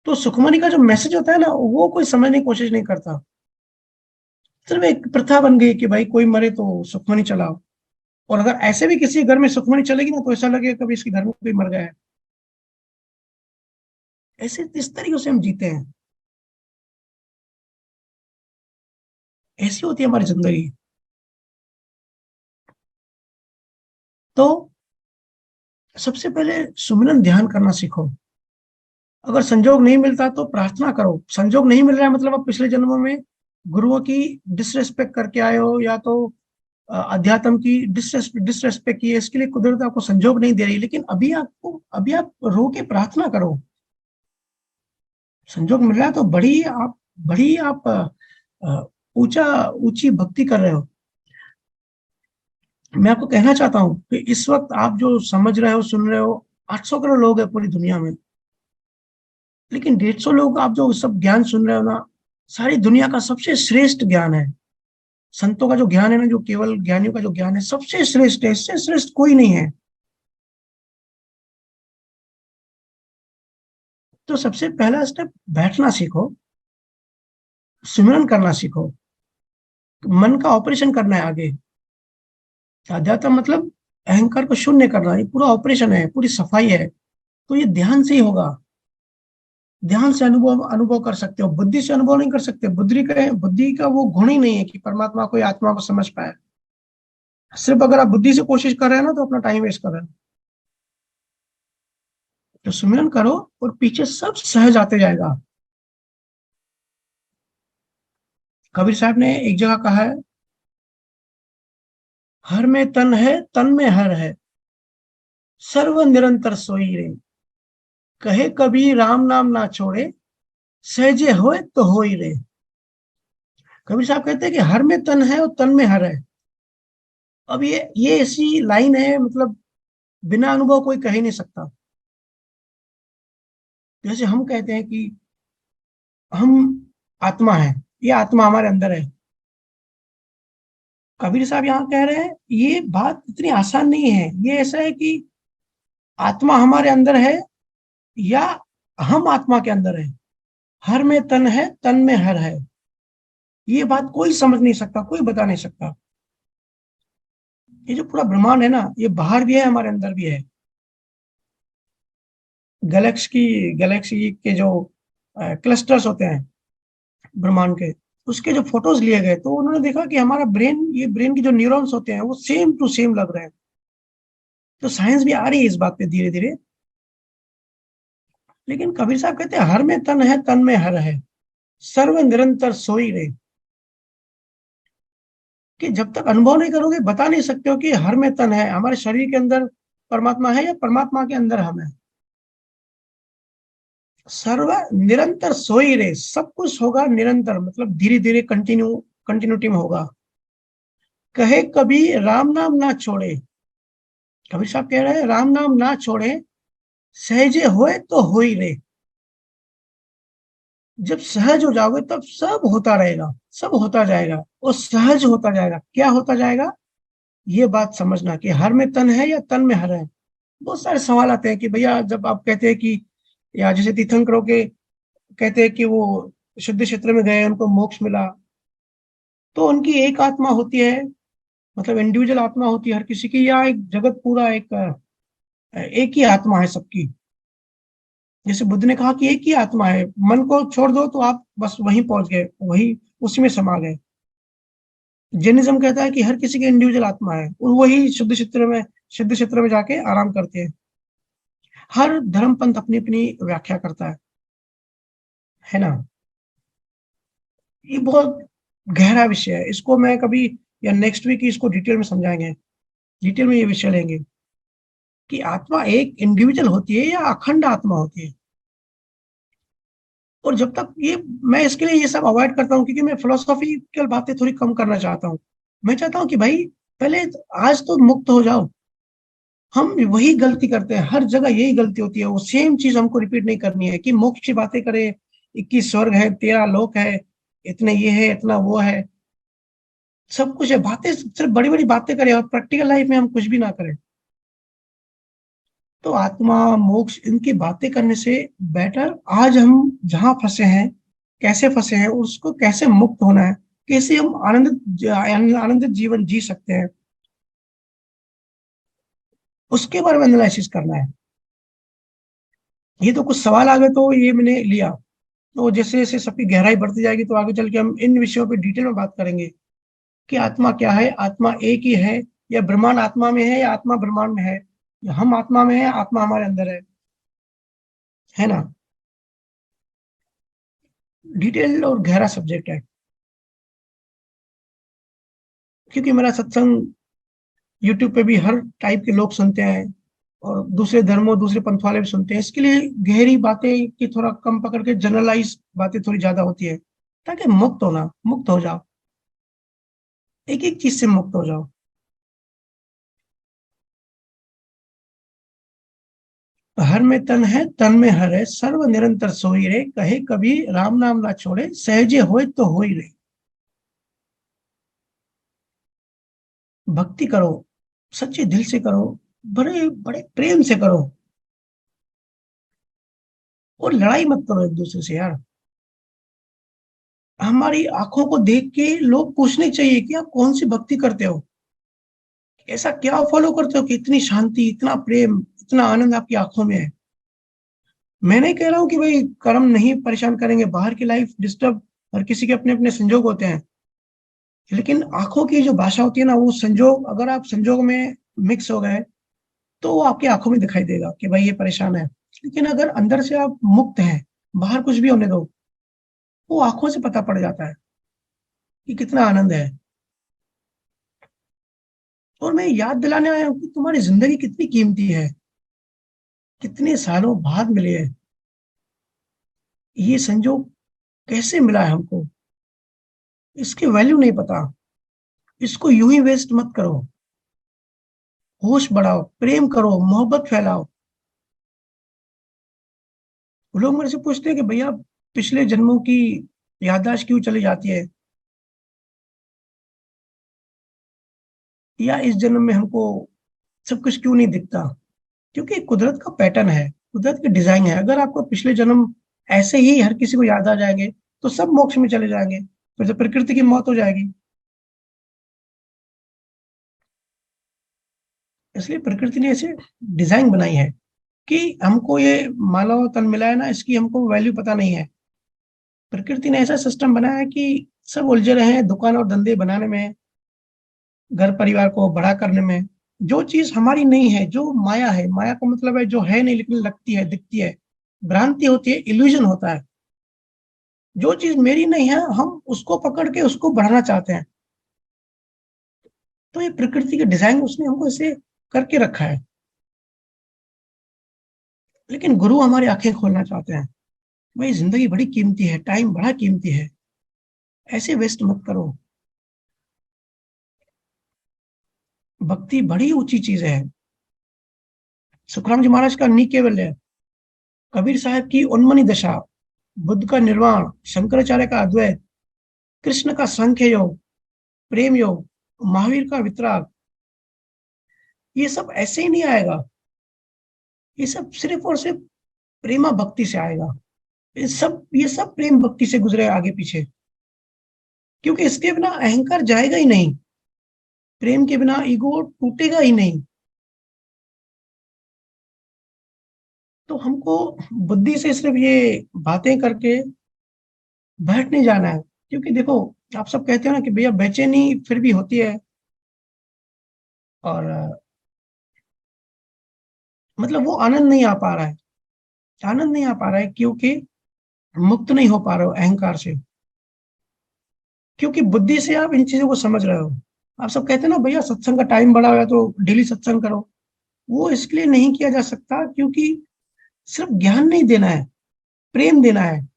तो सुखमनी का जो मैसेज होता है ना, वो कोई समझने की कोशिश नहीं करता। सिर्फ एक प्रथा बन गई कि भाई कोई मरे तो सुखमनी चलाओ। और अगर ऐसे भी किसी घर में सुखमनी चलेगी ना, तो ऐसा लगेगा कभी इसके घर में कोई मर गया है। ऐसे इस तरीके से हम जीते हैं। ऐसी होती है हमारी जिंदगी। तो सबसे पहले सुमिरन ध्यान करना सीखो। अगर संजोग नहीं मिलता तो प्रार्थना करो। संजोग नहीं मिल रहा है मतलब आप पिछले जन्मों में गुरुओं की डिसरेस्पेक्ट करके आए हो, या तो अध्यात्म की डिसरेस्पेक्ट की है, इसके लिए कुदरत आपको संजोग नहीं दे रही। लेकिन अभी आप रो के प्रार्थना करो। संजोग मिल रहा है तो बड़ी आप ऊंचा ऊंची भक्ति कर रहे हो। मैं आपको कहना चाहता हूँ कि इस वक्त आप जो समझ रहे हो, सुन रहे हो, 800 करोड़ लोग हैं पूरी दुनिया में, लेकिन 150 लोग आप जो सब ज्ञान सुन रहे हो ना, सारी दुनिया का सबसे श्रेष्ठ ज्ञान है। संतों का जो ज्ञान है ना, जो केवल ज्ञानियों का जो ज्ञान है, सबसे श्रेष्ठ है, इससे श्रेष्ठ कोई नहीं है। तो सबसे पहला स्टेप, बैठना सीखो, सिमरन करना सीखो, मन का ऑपरेशन करना है आगे। अध्यात्म मतलब अहंकार को शून्य करना, ये पूरा ऑपरेशन है, पूरी सफाई है। तो ये ध्यान से ही होगा। ध्यान से अनुभव अनुभव कर सकते हो, बुद्धि से अनुभव नहीं कर सकते। बुद्धि का वो गुण ही नहीं है कि परमात्मा को या आत्मा को समझ पाए। सिर्फ अगर आप बुद्धि से कोशिश कर रहे हैं ना, तो अपना टाइम वेस्ट कर रहे हैं। तो सुमिरन करो और पीछे सब सहज आते जाएगा। कबीर साहब ने एक जगह कहा है, हर में तन है, तन में हर है, सर्व निरंतर सोई रे। कहे कबीर राम नाम ना छोड़े, सहजे होए तो हो ही रे। कबीर साहब कहते हैं कि हर में तन है और तन में हर है। अब ये ऐसी लाइन है, मतलब बिना अनुभव कोई कह ही नहीं सकता। जैसे हम कहते हैं कि हम आत्मा है, ये आत्मा हमारे अंदर है। कबीर साहब यहाँ कह रहे हैं ये बात इतनी आसान नहीं है। ये ऐसा है कि आत्मा हमारे अंदर है या हम आत्मा के अंदर है। हर में तन है, तन में हर है। ये बात कोई समझ नहीं सकता, कोई बता नहीं सकता। ये जो पूरा ब्रह्मांड है ना, ये बाहर भी है, हमारे अंदर भी है। गैलेक्सी के जो क्लस्टर्स होते हैं ब्रह्मांड के, उसके जो फोटोज लिए गए, तो उन्होंने देखा कि हमारा ब्रेन, ये ब्रेन के जो न्यूरॉन्स होते हैं वो सेम टू सेम लग रहे हैं। तो साइंस भी आ रही है इस बात पे धीरे धीरे। लेकिन कबीर साहब कहते हैं हर में तन है, तन में हर है, सर्व निरंतर सोई रे। कि जब तक अनुभव नहीं करोगे, बता नहीं सकते हो कि हर में तन है, हमारे शरीर के अंदर परमात्मा है या परमात्मा के अंदर हम है। सर्व निरंतर सोई रे, सब कुछ होगा निरंतर, मतलब धीरे धीरे कंटिन्यूटी में होगा। कहे कभी राम नाम ना छोड़े। कबीर साहब कह रहे हैं राम नाम ना छोड़े, सहजे होए तो हो ही रे। जब सहज हो जाओगे तब सब होता रहेगा, सब होता जाएगा और सहज होता जाएगा। क्या होता जाएगा, ये बात समझना कि हर में तन है या तन में हर है। बहुत सारे सवाल आते हैं कि भैया, जब आप कहते हैं कि, या जैसे तीर्थंकरों के कहते हैं कि वो शुद्ध क्षेत्र में गए, उनको मोक्ष मिला, तो उनकी एक आत्मा होती है, मतलब इंडिविजुअल आत्मा होती है हर किसी की, या एक जगत पूरा एक ही आत्मा है सबकी। जैसे बुद्ध ने कहा कि एक ही आत्मा है, मन को छोड़ दो तो आप बस वहीं पहुंच गए, वही उसी में समा गए। जैनिज्म कहता है कि हर किसी की इंडिविजुअल आत्मा है, और वही शुद्ध क्षेत्र में जाके आराम करते हैं। हर धर्म पंथ अपनी अपनी व्याख्या करता है ना। ये बहुत गहरा विषय है, इसको मैं कभी, या नेक्स्ट वीक इसको डिटेल में समझाएंगे। डिटेल में ये विषय लेंगे कि आत्मा एक इंडिविजुअल होती है या अखंड आत्मा होती है। और जब तक ये, मैं इसके लिए ये सब अवॉइड करता हूँ, क्योंकि मैं फिलोसॉफिकल बातें थोड़ी कम करना चाहता हूँ। मैं चाहता हूँ कि भाई, पहले आज तो मुक्त हो जाओ। हम वही गलती करते हैं, हर जगह यही गलती होती है, वो सेम चीज हमको रिपीट नहीं करनी है कि मोक्ष की बातें करें, 21 स्वर्ग है, 13 लोक है, इतने ये है, इतना वो है, सब कुछ है। बातें सिर्फ बड़ी बड़ी बातें करें और प्रैक्टिकल लाइफ में हम कुछ भी ना करें। तो आत्मा, मोक्ष, इनकी बातें करने से बेटर आज हम जहां फंसे हैं, कैसे फंसे हैं, उसको कैसे मुक्त होना है, कैसे हम आनंदित जीवन जी सकते हैं, उसके बारे में एनालिसिस करना है। ये तो कुछ सवाल आ गए, तो ये मैंने लिया। तो जैसे जैसे सबकी गहराई बढ़ती जाएगी, तो आगे चल के हम इन विषयों पे डिटेल में बात करेंगे कि आत्मा क्या है, आत्मा एक ही है, या ब्रह्मांड आत्मा में है, या आत्मा ब्रह्मांड में है, या हम आत्मा में है, आत्मा हमारे अंदर है ना। डिटेल और गहरा सब्जेक्ट है। क्योंकि मेरा सत्संग यूट्यूब पे भी हर टाइप के लोग सुनते हैं, और दूसरे धर्मों, दूसरे पंथ वाले भी सुनते हैं। इसके लिए गहरी बातें की थोड़ा कम पकड़ के जनरलाइज बातें थोड़ी ज्यादा होती है, ताकि मुक्त हो जाओ, एक एक चीज से मुक्त हो जाओ। हर में तन है, तन में हर है, सर्व निरंतर सोई रे। कहे कभी राम नाम ना छोड़े, सहजे होए तो होई रे। भक्ति करो, सच्चे दिल से करो, बड़े बड़े प्रेम से करो, और लड़ाई मत करो एक दूसरे से यार। हमारी आंखों को देख के लोग पूछने चाहिए कि आप कौन सी भक्ति करते हो, ऐसा क्या फॉलो करते हो कि इतनी शांति, इतना प्रेम, इतना आनंद आपकी आंखों में है। मैं नहीं कह रहा हूँ कि भाई कर्म नहीं परेशान करेंगे, बाहर की लाइफ डिस्टर्ब, हर किसी के अपने अपने संजोग होते हैं, लेकिन आंखों की जो भाषा होती है ना, वो संजोग, अगर आप संजोग में मिक्स हो गए तो वो आपकी आंखों में दिखाई देगा कि भाई ये परेशान है। लेकिन अगर अंदर से आप मुक्त हैं, बाहर कुछ भी होने दो, वो आंखों से पता पड़ जाता है कि कितना आनंद है। और मैं याद दिलाने आया हूँ कि तुम्हारी जिंदगी कितनी कीमती है, कितने सालों बाद मिले हैं, ये संजोग कैसे मिला है हमको, इसकी वैल्यू नहीं पता। इसको यूं ही वेस्ट मत करो, होश बढ़ाओ, प्रेम करो, मोहब्बत फैलाओ। लोग मेरे से पूछते हैं कि भैया पिछले जन्मों की याददाश्त क्यों चली जाती है, या इस जन्म में हमको सब कुछ क्यों नहीं दिखता। क्योंकि कुदरत का पैटर्न है, कुदरत की डिजाइन है। अगर आपको पिछले जन्म ऐसे ही हर किसी को याद आ जाएंगे तो सब मोक्ष में चले जाएंगे, फिर तो प्रकृति की मौत हो जाएगी। इसलिए प्रकृति ने ऐसे डिजाइन बनाई है कि हमको ये मानव तन मिला है ना, इसकी हमको वैल्यू पता नहीं है। प्रकृति ने ऐसा सिस्टम बनाया है कि सब उलझे रहे हैं दुकान और धंधे बनाने में, घर परिवार को बड़ा करने में। जो चीज हमारी नहीं है, जो माया है, माया का मतलब है जो है नहीं लेकिन लगती है, दिखती है, भ्रांति होती है, इल्यूजन होता है। जो चीज मेरी नहीं है हम उसको पकड़ के उसको बढ़ाना चाहते हैं। तो ये प्रकृति के डिजाइन, उसने हमको ऐसे करके रखा है। लेकिन गुरु हमारी आंखें खोलना चाहते हैं, भाई जिंदगी बड़ी कीमती है, टाइम बड़ा कीमती है, ऐसे वेस्ट मत करो। भक्ति बड़ी ऊंची चीज है। सुखराम जी महाराज का नी केवल है, कबीर साहब की उन्मनी दशा, बुद्ध का निर्वाण, शंकराचार्य का अद्वैत, कृष्ण का सांख्य योग, प्रेम योग, महावीर का वितराग, ये सब ऐसे ही नहीं आएगा। ये सब सिर्फ और सिर्फ प्रेमा भक्ति से आएगा। ये सब प्रेम भक्ति से गुजरे आगे पीछे, क्योंकि इसके बिना अहंकार जाएगा ही नहीं, प्रेम के बिना ईगो टूटेगा ही नहीं। तो हमको बुद्धि से सिर्फ ये बातें करके बैठ नहीं जाना है। क्योंकि देखो, आप सब कहते हो ना कि भैया बेचैनी फिर भी होती है, और मतलब वो आनंद नहीं आ पा रहा है, आनंद नहीं आ पा रहा है क्योंकि मुक्त नहीं हो पा रहे हो अहंकार से। क्योंकि बुद्धि से आप इन चीजों को समझ रहे हो। आप सब कहते हैं ना भैया सत्संग का टाइम बढ़ा हुआ है तो डेली सत्संग करो। वो इसलिए नहीं किया जा सकता क्योंकि सिर्फ ज्ञान नहीं देना है, प्रेम देना है।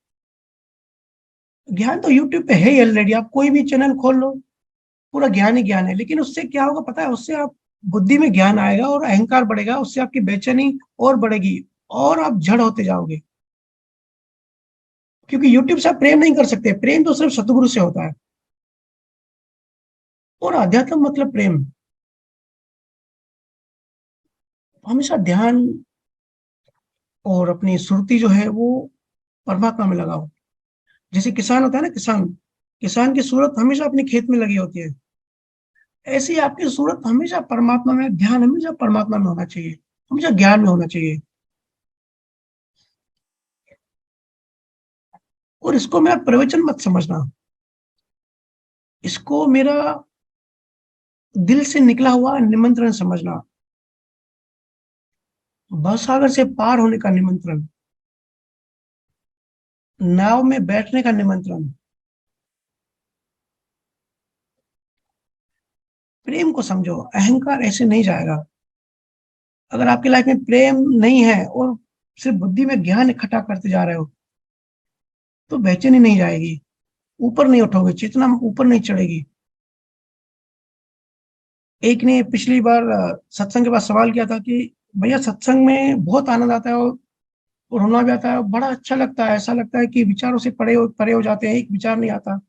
ज्ञान तो यूट्यूब पे है ही ऑलरेडी, आप कोई भी चैनल खोल लो, पूरा ज्ञान ही ज्ञान है। लेकिन उससे क्या होगा पता है, उससे आप बुद्धि में ज्ञान आएगा और अहंकार बढ़ेगा, उससे आपकी बेचैनी और बढ़ेगी, और आप जड़ होते जाओगे। क्योंकि यूट्यूब से आप प्रेम नहीं कर सकते, प्रेम तो सिर्फ सतगुरु से होता है। और अध्यात्म मतलब प्रेम। हमेशा ध्यान और अपनी सुरती जो है वो परमात्मा में लगाओ। जैसे किसान होता है ना, किसान, किसान की सूरत हमेशा अपने खेत में लगी होती है। ऐसे ही आपकी सूरत हमेशा परमात्मा में, ध्यान हमेशा परमात्मा में होना चाहिए, हमेशा ज्ञान में होना चाहिए। और इसको मेरा प्रवचन मत समझना, इसको मेरा दिल से निकला हुआ निमंत्रण समझना, भवसागर से पार होने का निमंत्रण, नाव में बैठने का निमंत्रण। प्रेम को समझो, अहंकार ऐसे नहीं जाएगा। अगर आपकी लाइफ में प्रेम नहीं है और सिर्फ बुद्धि में ज्ञान इकट्ठा करते जा रहे हो तो बेचैनी नहीं जाएगी, ऊपर नहीं उठोगे, चेतना ऊपर नहीं चढ़ेगी। एक ने पिछली बार सत्संग के बाद सवाल किया था कि भैया सत्संग में बहुत आनंद आता है और रोना भी आता है, और बड़ा अच्छा लगता है, ऐसा लगता है कि विचारों से परे हो जाते हैं, एक विचार नहीं आता।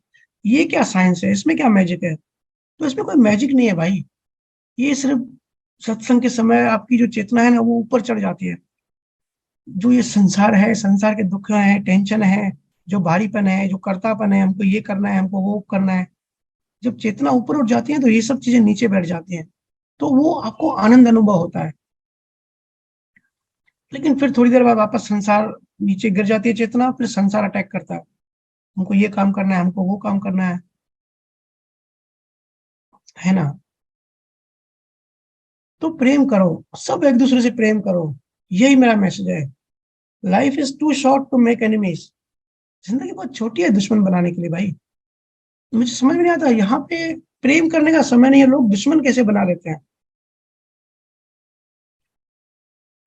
ये क्या साइंस है, इसमें क्या मैजिक है। तो इसमें कोई मैजिक नहीं है भाई। ये सिर्फ सत्संग के समय आपकी जो चेतना है ना वो ऊपर चढ़ जाती है। जो ये संसार है, संसार के दुख है, टेंशन है, जो भारीपन है, जो कर्तापन है, हमको ये करना है, हमको वो करना है, जब चेतना ऊपर उठ जाती है तो ये सब चीजें नीचे बैठ जाती हैं, तो वो आपको आनंद अनुभव होता है। लेकिन फिर थोड़ी देर बाद वापस संसार नीचे गिर जाती है चेतना, फिर संसार अटैक करता है, हमको ये काम करना है, हमको वो काम करना है ना। तो प्रेम करो, सब एक दूसरे से प्रेम करो, यही मेरा मैसेज है। Life is too short to make enemies. जिंदगी बहुत छोटी है दुश्मन बनाने के लिए भाई। मुझे समझ में नहीं आता यहाँ पे प्रेम करने का समय नहीं है, लोग दुश्मन कैसे बना लेते हैं।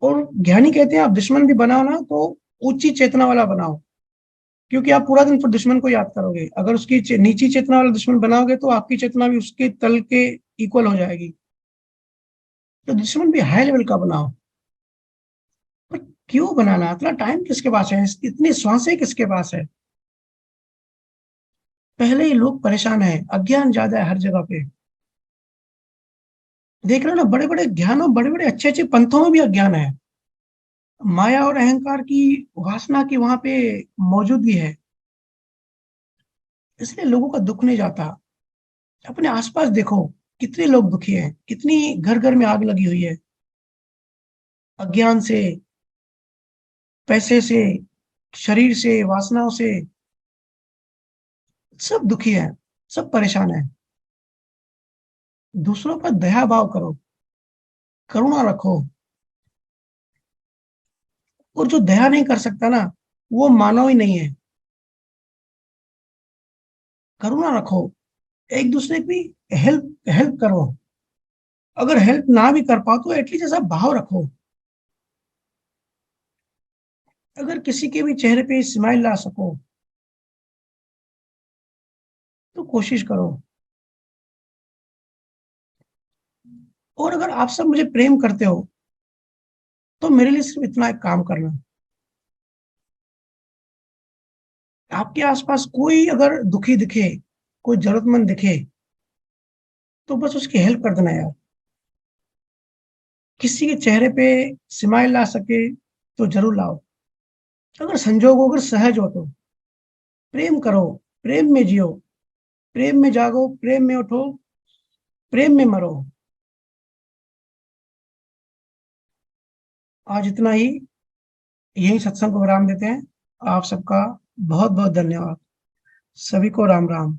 और ज्ञानी कहते हैं आप दुश्मन भी बनाओ ना तो ऊंची चेतना वाला बनाओ, क्योंकि आप पूरा दिन फिर दुश्मन को याद करोगे। अगर उसकी नीची चेतना वाला दुश्मन बनाओगे तो आपकी चेतना भी उसके तल के इक्वल हो जाएगी। तो दुश्मन भी हाई लेवल का बनाओ। पर क्यों बनाना, इतना टाइम किसके पास है, इतनी श्वासें किसके पास है। पहले ही लोग परेशान है, अज्ञान ज्यादा है हर जगह पे। देख रहे हो ना, बड़े बड़े ज्ञानों, बड़े बड़े अच्छे अच्छे पंथों में भी अज्ञान है। माया और अहंकार की, वासना की वहां पे मौजूदगी है, इसलिए लोगों का दुख नहीं जाता। अपने आसपास देखो, कितने लोग दुखी हैं, कितनी घर घर में आग लगी हुई है, अज्ञान से, पैसे से, शरीर से, वासनाओं से, सब दुखी है, सब परेशान है। दूसरों पर दया भाव करो, करुणा रखो। और जो दया नहीं कर सकता ना, वो मानव ही नहीं है। करुणा रखो, एक दूसरे की हेल्प हेल्प करो। अगर हेल्प ना भी कर पाओ तो एटलीस्ट ऐसा भाव रखो। अगर किसी के भी चेहरे पे स्माइल ला सको तो कोशिश करो। और अगर आप सब मुझे प्रेम करते हो तो मेरे लिए सिर्फ इतना एक काम करना, आपके आसपास कोई अगर दुखी दिखे, कोई जरूरतमंद दिखे, तो बस उसकी हेल्प कर देना यार। किसी के चेहरे पे स्माइल ला सके तो जरूर लाओ। अगर संजोग हो, अगर सहज हो तो प्रेम करो, प्रेम में जियो, प्रेम में जागो, प्रेम में उठो, प्रेम में मरो। आज इतना ही, यही सत्संग को विराम देते हैं। आप सबका बहुत बहुत धन्यवाद। सभी को राम राम।